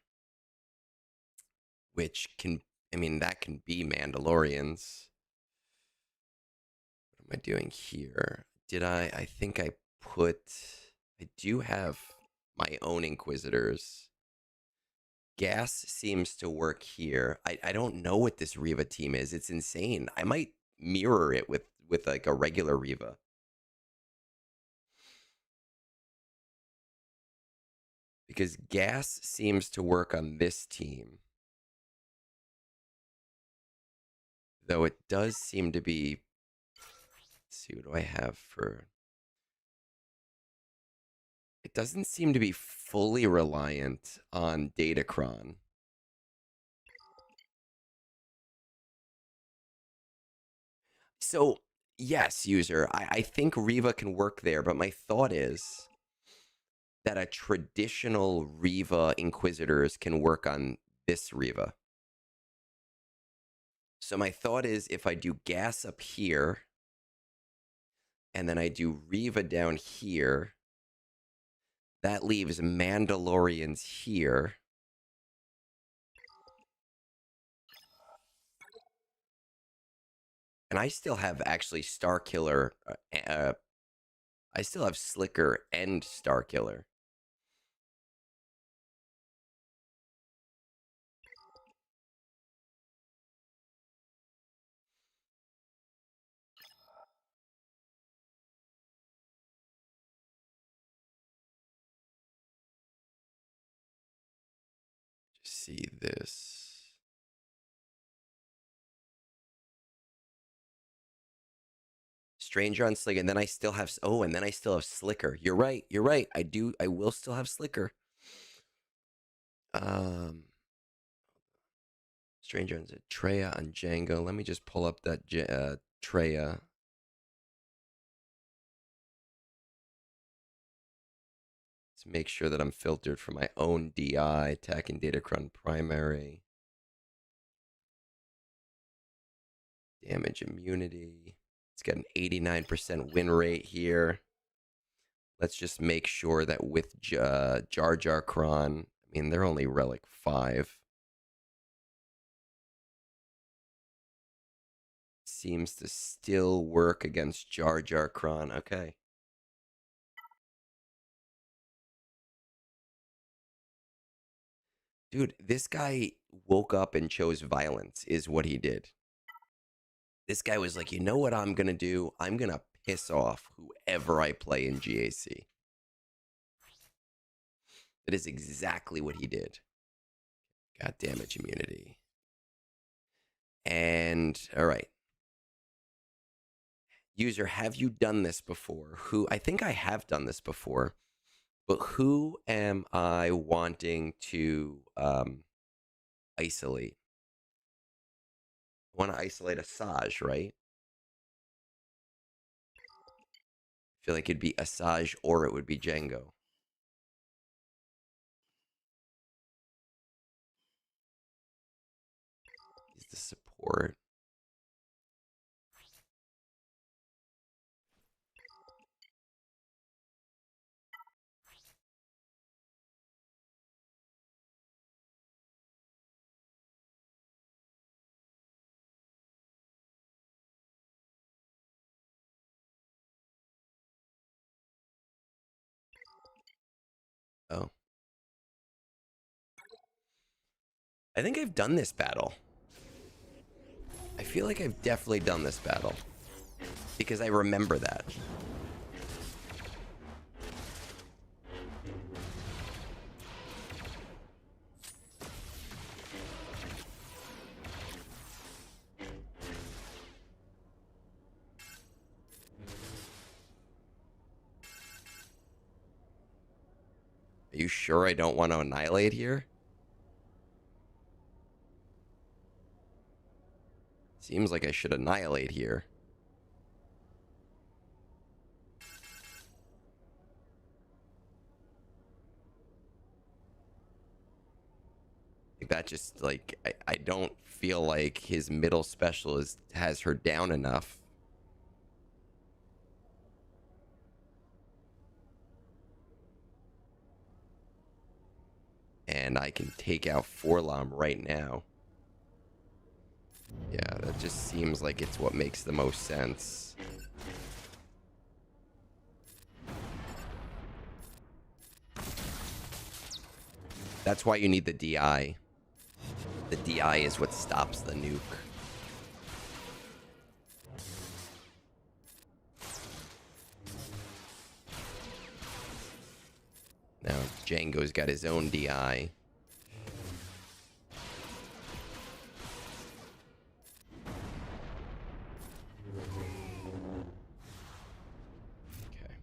which can, I mean, that can be Mandalorians. What am I doing here? I think I do have my own Inquisitors. Gas seems to work here. I don't know what this Riva team is. It's insane. I might mirror it with like a regular Riva. Because gas seems to work on this team. Though it does seem to be... Let's see, what do I have for... It doesn't seem to be fully reliant on Datacron. So, yes, user, I think Riva can work there, but my thought is that a traditional Riva Inquisitors can work on this Riva. So my thought is if I do gas up here, and then I do Riva down here, that leaves Mandalorians here. And I still have actually Starkiller. I still have Slicker and Starkiller. Just see this. Stranger on Slicker, and then I still have and then I still have Slicker. You're right. You're right. I will still have Slicker. Stranger on Treya on Django. Let me just pull up that Treya. Let's make sure that I'm filtered for my own DI, attacking Datacron primary. Damage immunity. It's got an 89% win rate here. Let's just make sure that with Jar Jar Kron, I mean, they're only Relic 5. Seems to still work against Jar Jar Kron. Okay. Dude, this guy woke up and chose violence, is what he did. This guy was like, you know what I'm going to do? I'm going to piss off whoever I play in GAC. That is exactly what he did. Got damage immunity. And, all right. User, have you done this before? I think I have done this before. But who am I wanting to isolate? I want to isolate Asajj, right? I feel like it'd be Asajj or it would be Django. He's the support. Oh. I think I've done this battle. I feel like I've definitely done this battle. Because I remember that. Are you sure I don't want to annihilate here? Seems like I should annihilate here. That just, like, I don't feel like his middle special has her down enough. And I can take out Forlom right now. Yeah, that just seems like it's what makes the most sense. That's why you need the DI. The DI is what stops the nuke. Now Django's got his own DI. Okay.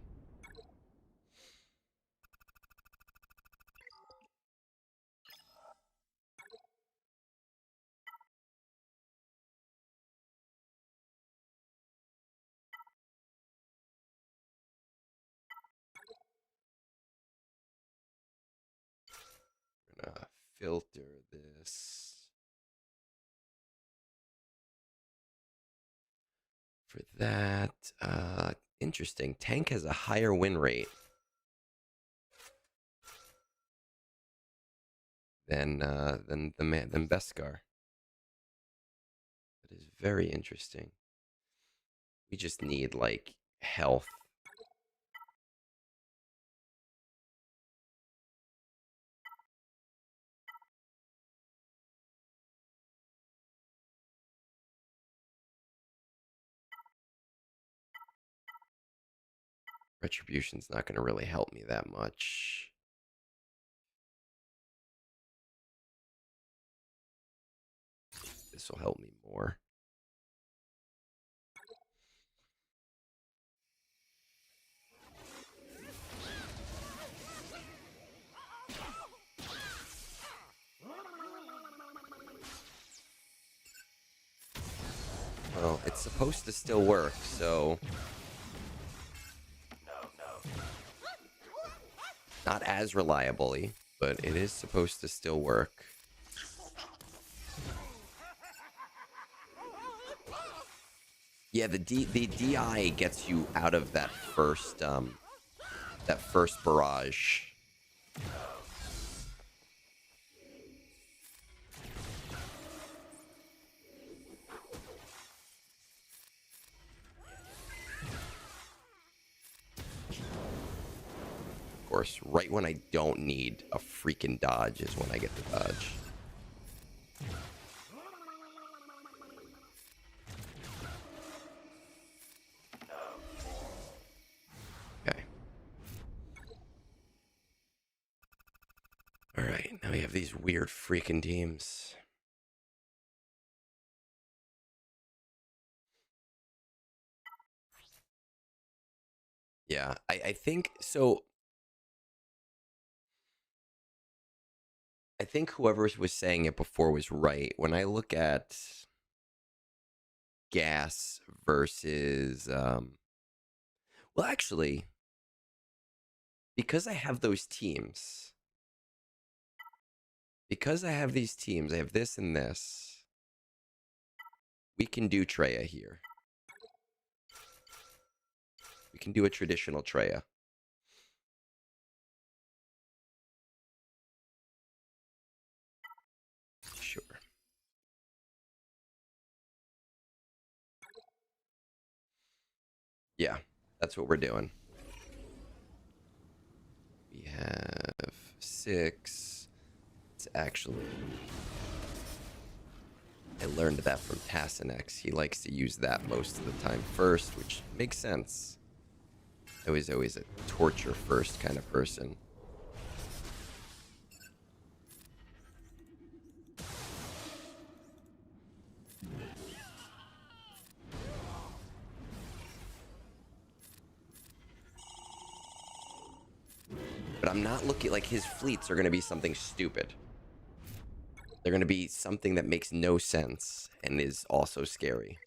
We're gonna filter this. For that, interesting. Tank has a higher win rate than Beskar. That is very interesting. We just need, like, health. Retribution's not going to really help me that much. This will help me more. Well, it's supposed to still work, so... Not as reliably, but it is supposed to still work. Yeah, the DI gets you out of that first barrage. Of course, right when I don't need a freaking dodge is when I get the dodge. Okay. Alright, now we have these weird freaking teams. Yeah, I think so. I think whoever was saying it before was right. When I look at gas versus well, actually, because I have those teams, because I have these teams, I have this and this, we can do Treya here. We can do a traditional Treya. Sure. Yeah, that's what we're doing. We have 6. It's actually... I learned that from Tassanex. He likes to use that most of the time first, which makes sense. I was always a torture first kind of person. But I'm not looking like his fleets are going to be something stupid. They're going to be something that makes no sense and is also scary.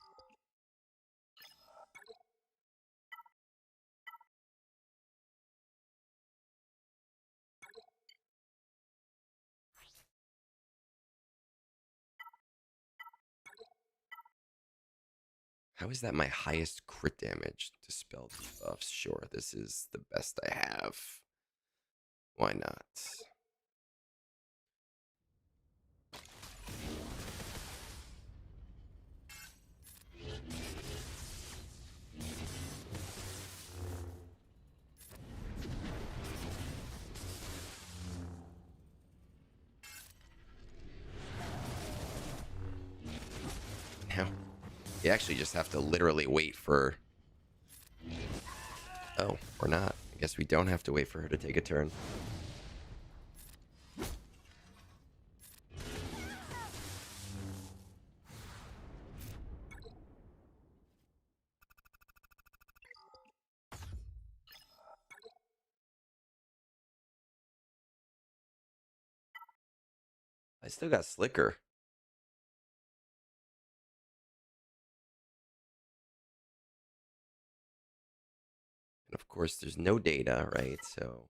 How is that my highest crit damage? Dispel debuffs. Sure, this is the best I have. Why not? Now, you actually just have to literally wait for... Oh, or not. I guess we don't have to wait for her to take a turn. I still got Slicker. And of course, there's no data, right? So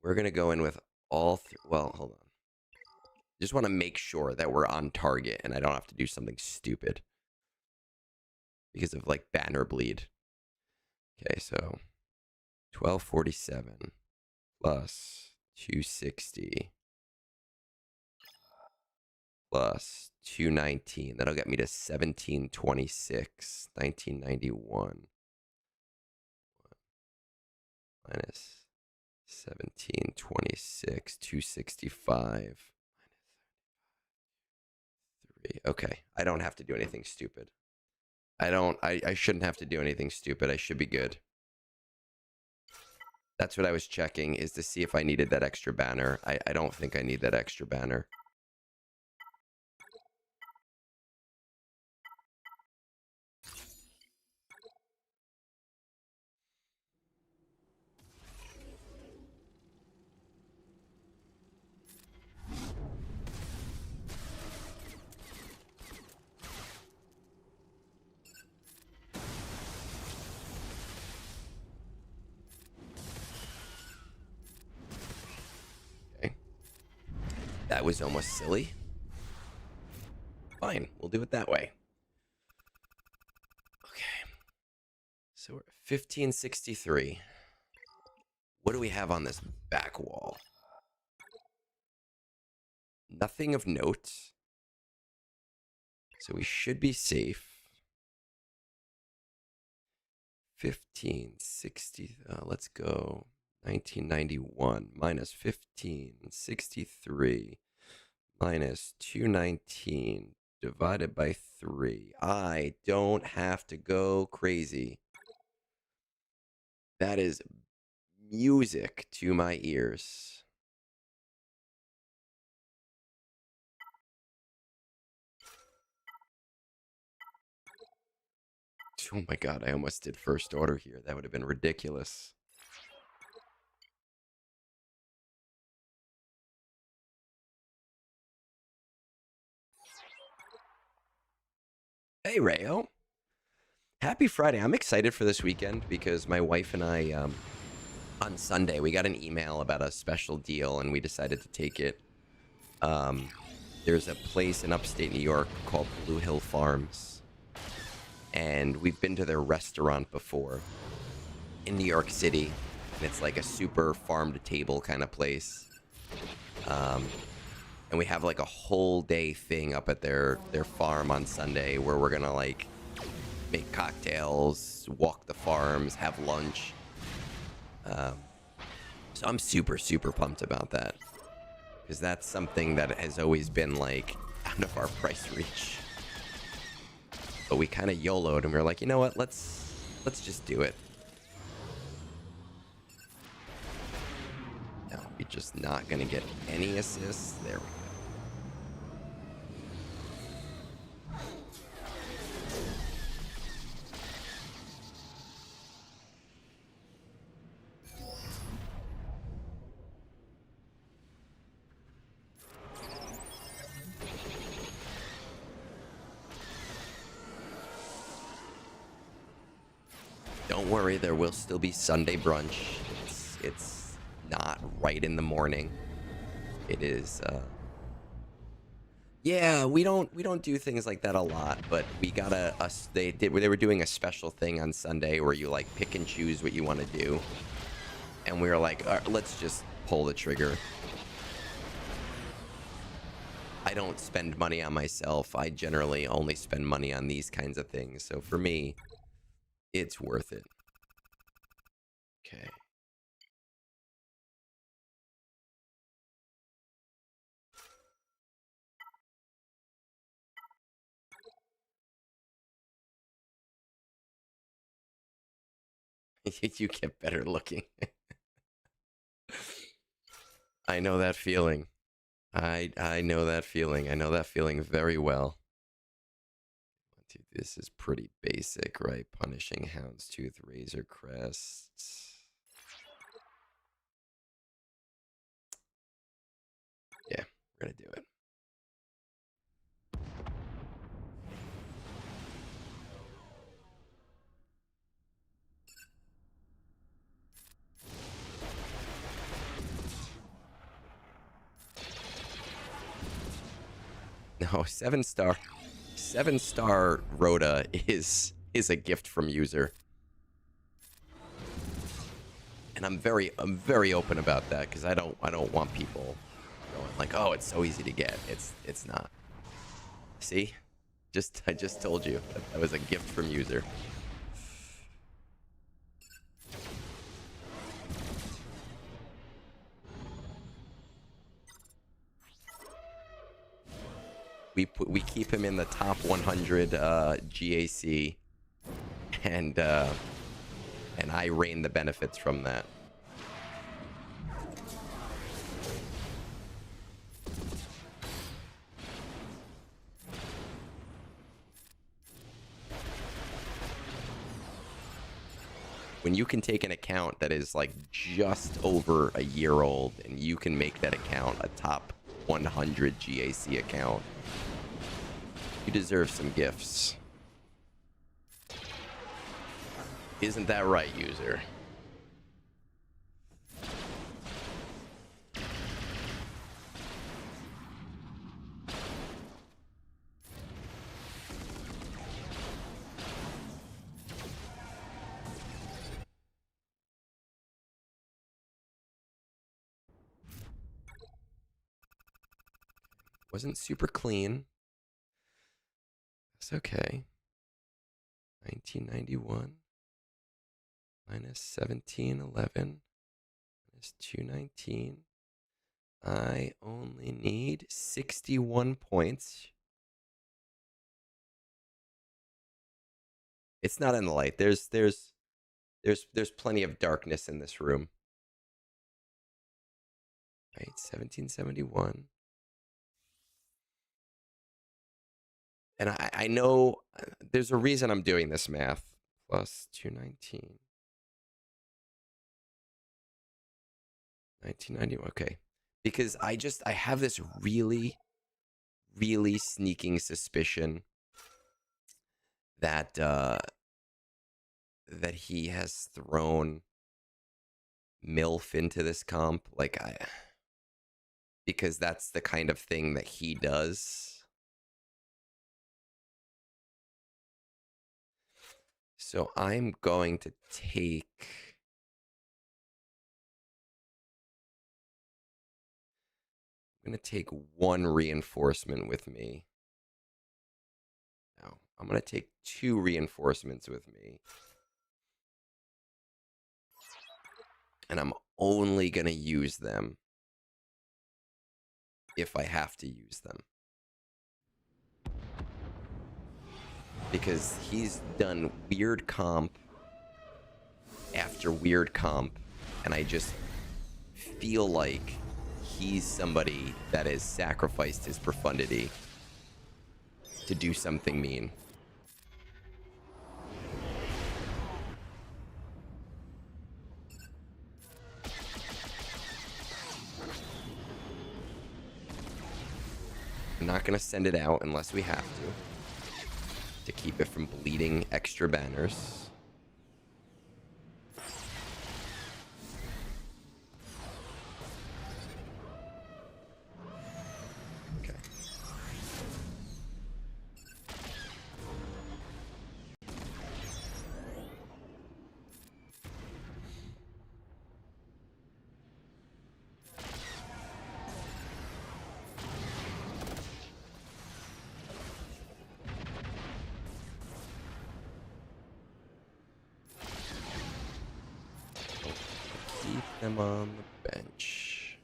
we're going to go in with all three. Well, hold on. Just want to make sure that we're on target and I don't have to do something stupid because of like banner bleed. Okay, so 1247 plus 260 plus 219. That'll get me to 1726. 1991 minus 1726. 265 3. Okay, I don't have to do anything stupid. I shouldn't have to do anything stupid. I should be good. That's what I was checking, is to see if I needed that extra banner. I don't think I need that extra banner. That was almost silly. Fine, we'll do it that way. Okay. So we're at 1563. What do we have on this back wall? Nothing of note. So we should be safe. 1560. Let's go. 1991 minus 1563 minus 219 divided by 3. I don't have to go crazy. That is music to my ears. Oh my god, I almost did first order here. That would have been ridiculous. Hey, Rayo. Happy Friday. I'm excited for this weekend because my wife and I, on Sunday, we got an email about a special deal and we decided to take it. There's a place in upstate New York called Blue Hill Farms. And we've been to their restaurant before in New York City. And it's like a super farm-to-table kind of place. And we have like a whole day thing up at their farm on Sunday where we're gonna like make cocktails, walk the farms, have lunch. So I'm super pumped about that. because that's something that has always been like out of our price reach. But we kind of YOLO'd and we were like, you know what? Let's just do it. No, we're just not gonna get any assists. There we go. Don't worry, there will still be Sunday brunch. It's not right in the morning. It is yeah, we don't do things like that a lot, but we got they were doing a special thing on Sunday where you like pick and choose what you want to do. And we were like, all right, let's just pull the trigger. I don't spend money on myself. I generally only spend money on these kinds of things. So for me, it's worth it. Okay. You get better looking. I know that feeling. I know that feeling. I know that feeling very well. Dude, this is pretty basic, right? Punishing Houndstooth, Razor Crest. Yeah, we're gonna do it. No, 7-star. 7-star Rhoda is a gift from user. And I'm very open about that because I don't want people going like, oh, it's so easy to get. It's not. See? I just told you that was a gift from user. We keep him in the top 100 GAC, and I reign the benefits from that. When you can take an account that is like just over a year old and you can make that account a top 100 GAC account, you deserve some gifts. Isn't that right, user? Wasn't super clean. It's okay. 1991 minus 1711 minus 219. I only need 61 points. It's not in the light. There's plenty of darkness in this room. Right, 1771. And I know there's a reason I'm doing this math. Plus 219. 1991. Okay. Because I have this really, really sneaking suspicion that that he has thrown MILF into this comp. Like because that's the kind of thing that he does. So I'm going to take... I'm going to take one reinforcement with me. No, I'm going to take 2 reinforcements with me. And I'm only going to use them if I have to use them. Because he's done weird comp after weird comp, and I just feel like he's somebody that has sacrificed his profundity to do something mean. I'm not going to send it out unless we have to keep it from bleeding extra banners. Okay. Keep them on the bench.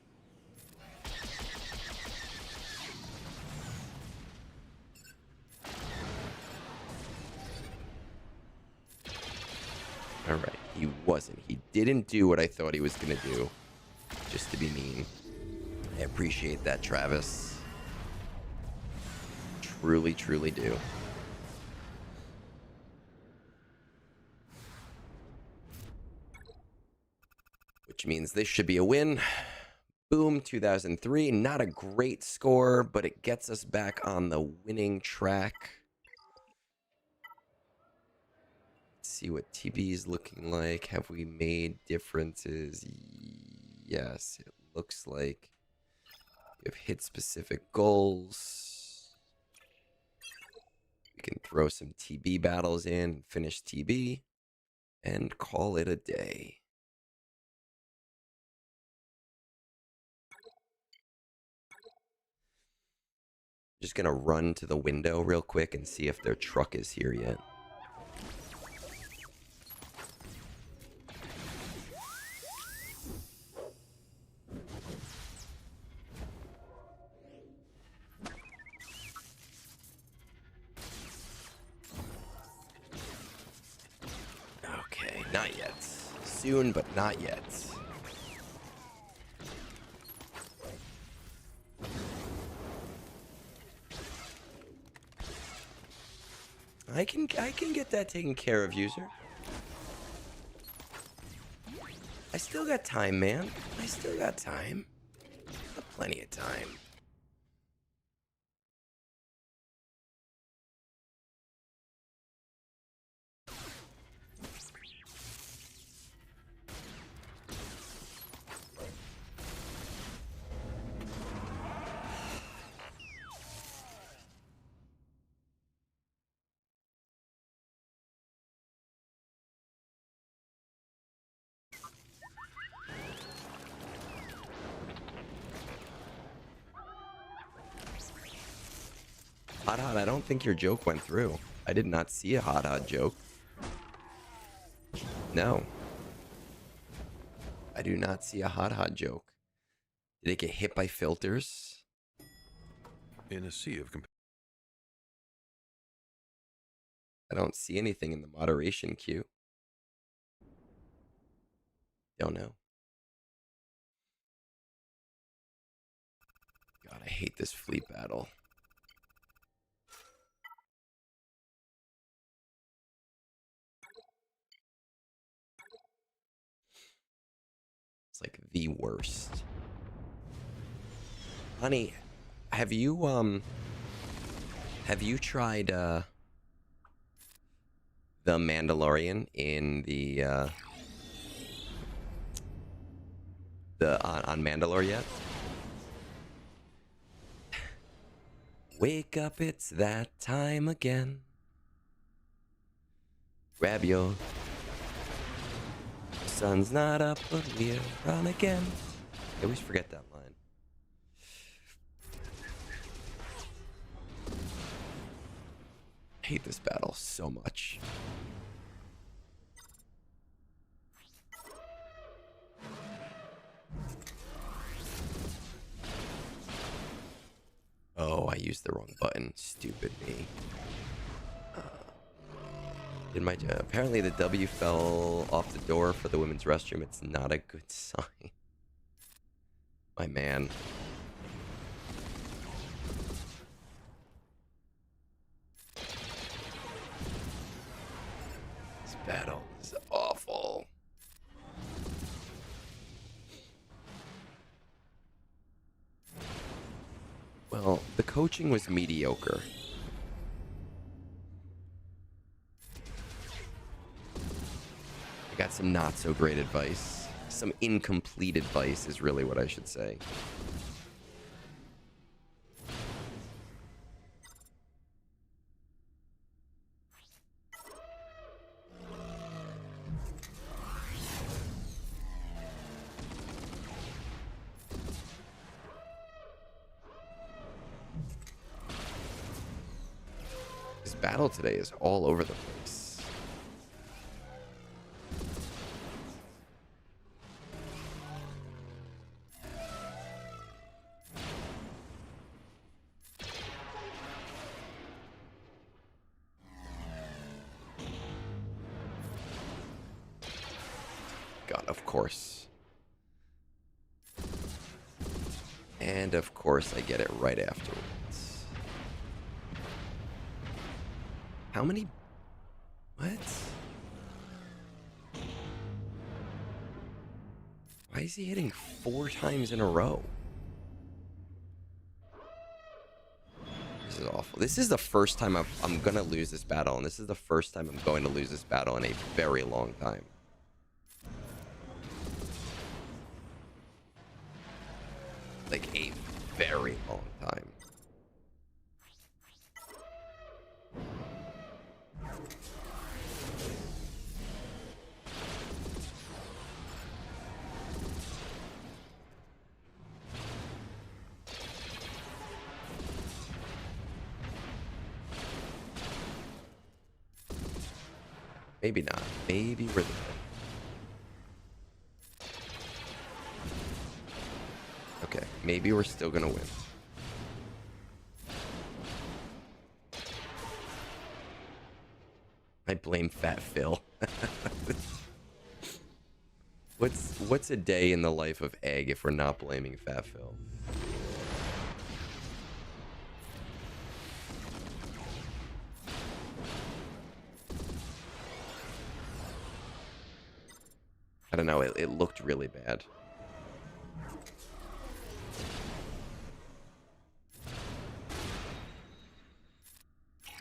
All right, he wasn't. He didn't do what I thought he was going to do, just to be mean. I appreciate that, Travis. Truly, truly do. Which means this should be a win. Boom, 2003. Not a great score, but it gets us back on the winning track. Let's see what TB is looking like. Have we made differences? Yes, it looks like we have hit specific goals. We can throw some TB battles in, finish TB, and call it a day. Just gonna run to the window real quick and see if their truck is here yet. Okay, not yet. Soon, but not yet. I can get that taken care of, user. I still got time, man. I still got time. Got plenty of time. Hot, I don't think your joke went through. I did not see a hot joke. No. I do not see a hot joke. Did it get hit by filters? In a sea of I don't see anything in the moderation queue. Don't know. God, I hate this fleet battle. It's like the worst. Honey, have you tried the Mandalorian in the on Mandalore yet? Wake up, it's that time again. Grab your sun's not up, but we're on again. I always forget that line. I hate this battle so much. used the wrong button. Stupid me. Apparently the W fell off the door for the women's restroom. It's not a good sign. My man. This battle is awful. Well, the coaching was mediocre. I got some not so great advice. Some incomplete advice is really what I should say. This battle today is all over the place. God, of course. And of course I get it right afterwards. How many? What? Why is he hitting 4 times in a row? This is awful. This is the first time I'm going to lose this battle, and this is the first time I'm going to lose this battle in a very long time. Like a very long time. Maybe not. Maybe we're there. Okay, maybe we're still gonna win. I blame Fat Phil. What's a day in the life of Egg if we're not blaming Fat Phil? I don't know, it looked really bad.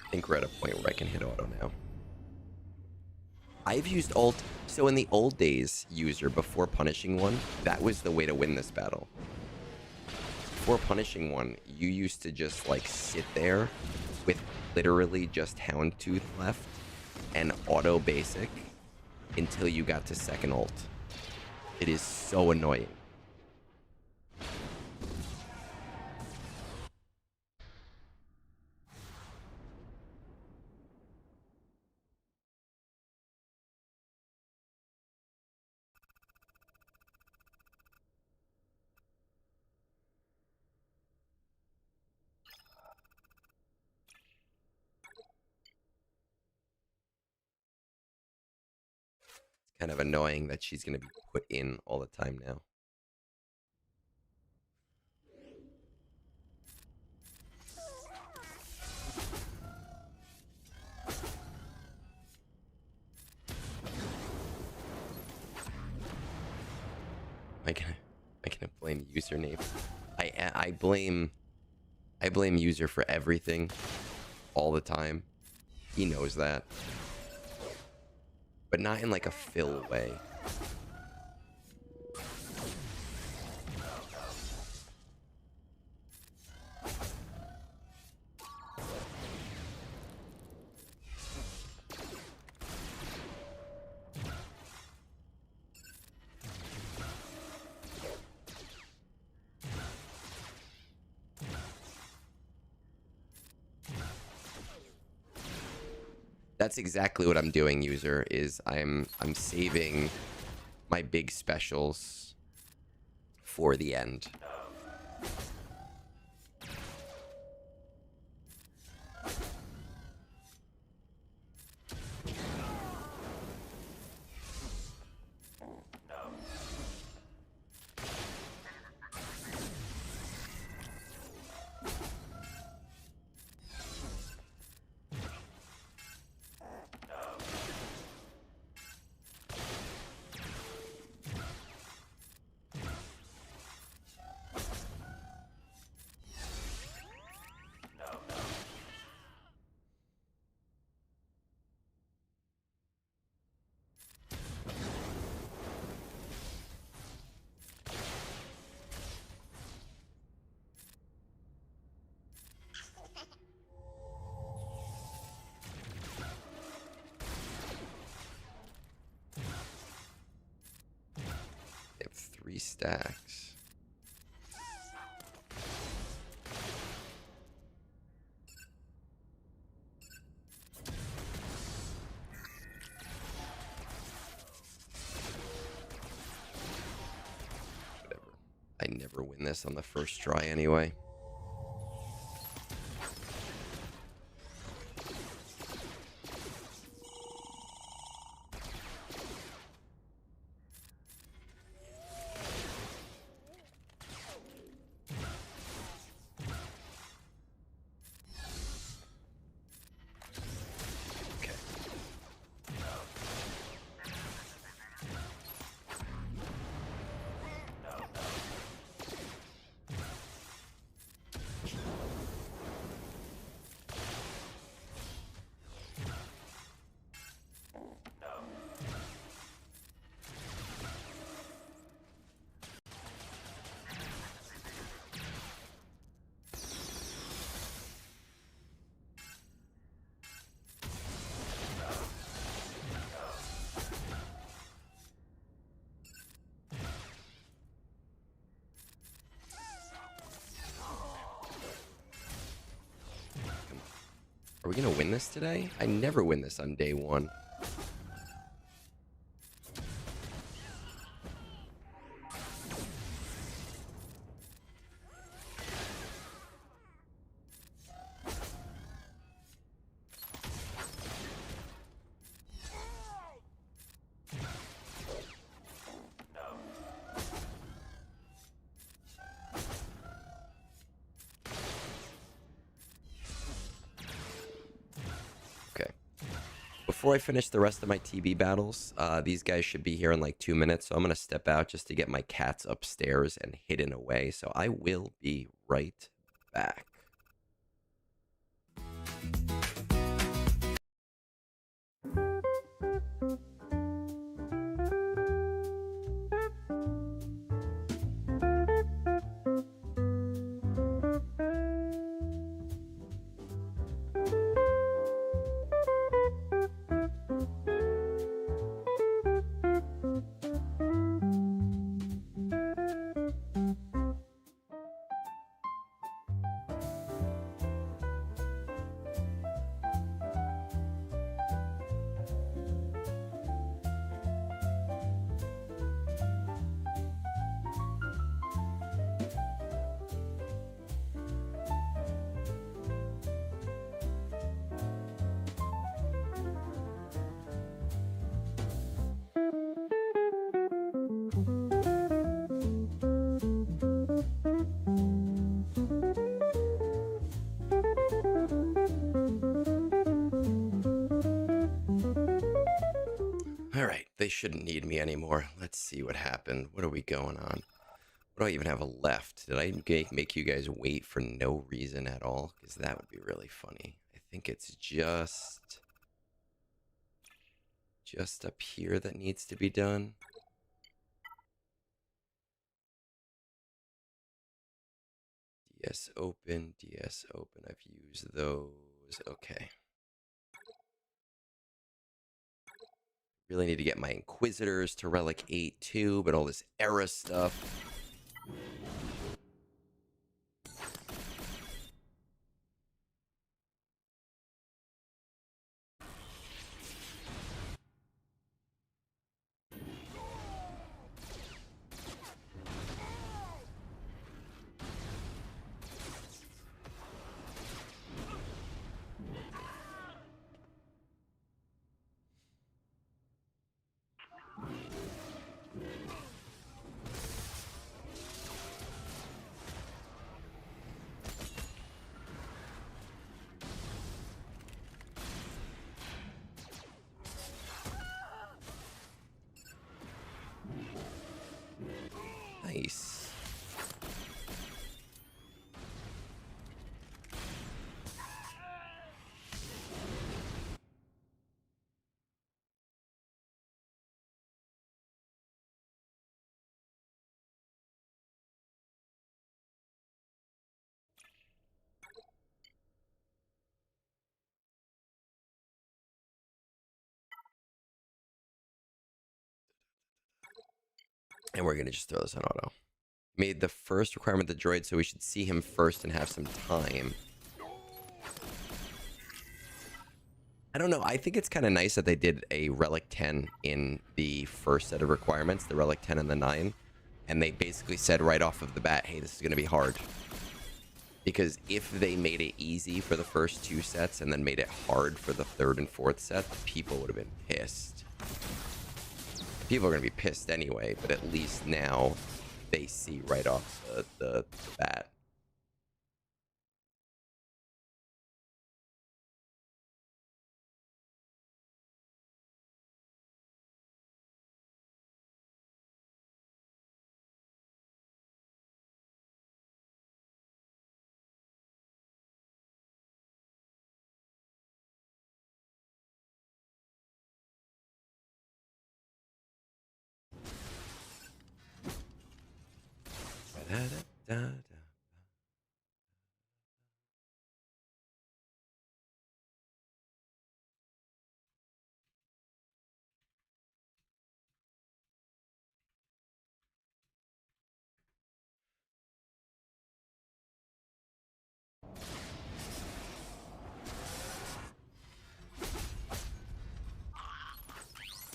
I think we're at a point where I can hit auto now. I've used ult, so in the old days, user, before punishing one, that was the way to win this battle. Before punishing one, you used to just like sit there with literally just Houndtooth left and auto basic until you got to second ult. It is so annoying. Kind of annoying that she's going to be put in all the time now. I can blame username. I blame user for everything all the time. He knows that. But not in like a Phil way. That's exactly what I'm doing, user, is I'm saving my big specials for the end. 3 stacks. Whatever. I never win this on the first try anyway. Are we gonna win this today? I never win this on day 1. Before I finish the rest of my TB battles, these guys should be here in like 2 minutes, so I'm going to step out just to get my cats upstairs and hidden away, so I will be right back. Alright, they shouldn't need me anymore. Let's see what happened. What are we going on? What do I even have left? Did I make you guys wait for no reason at all? Because that would be really funny. I think it's just up here that needs to be done. DS open, DS open. I've used those. Okay. Really need to get my Inquisitors to Relic 8 too, but all this era stuff. Nice. And we're going to just throw this on auto. Made the first requirement the droid, so we should see him first and have some time. I don't know. I think it's kind of nice that they did a Relic 10 in the first set of requirements, the Relic 10 and the 9. And they basically said right off of the bat, hey, this is going to be hard. Because if they made it easy for the first 2 sets and then made it hard for the 3rd and 4th set, people would have been pissed. People are going to be pissed anyway, but at least now they see right off the bat. Da-da-da-da.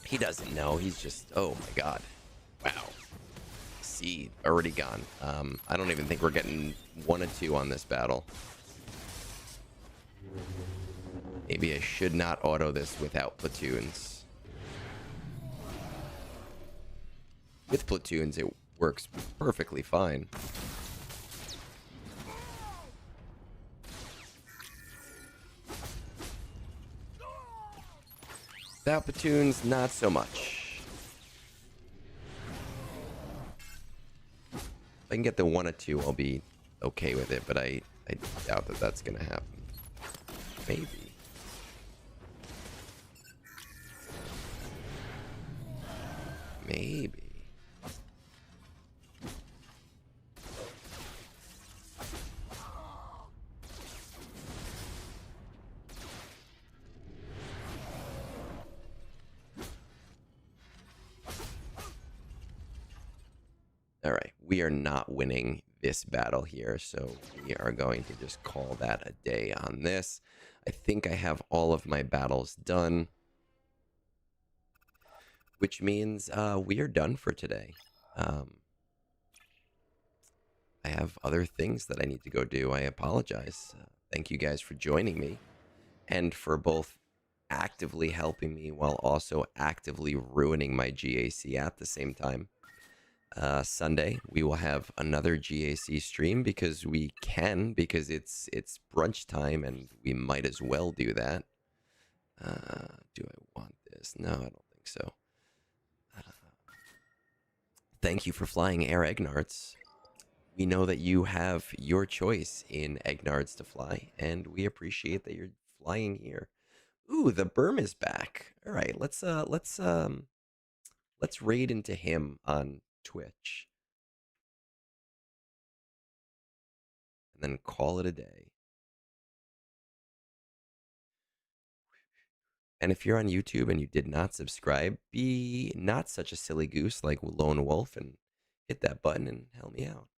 He doesn't know. He's just, oh my god. Wow. See, already gone. I don't even think we're getting 1 or 2 on this battle. Maybe I should not auto this without platoons. With platoons, it works perfectly fine. Without platoons, not so much. If I can get the 1 or 2, I'll be okay with it, but I doubt that that's going to happen. Maybe. Maybe. All right, we are not winning this battle here, so we are going to just call that a day on this. I think I have all of my battles done, which means we are done for today. I have other things that I need to go do. I apologize. Thank you guys for joining me and for both actively helping me while also actively ruining my GAC at the same time. Sunday we will have another GAC stream because we can, because it's brunch time and we might as well do that. Do I want this? No, I don't think so. Thank you for flying Air Egnards. We know that you have your choice in Egnards to fly, and we appreciate that you're flying here. Ooh, the Berm is back. All right, let's raid into him on Twitch. And then call it a day. And if you're on YouTube and you did not subscribe, be not such a silly goose like Lone Wolf and hit that button and help me out.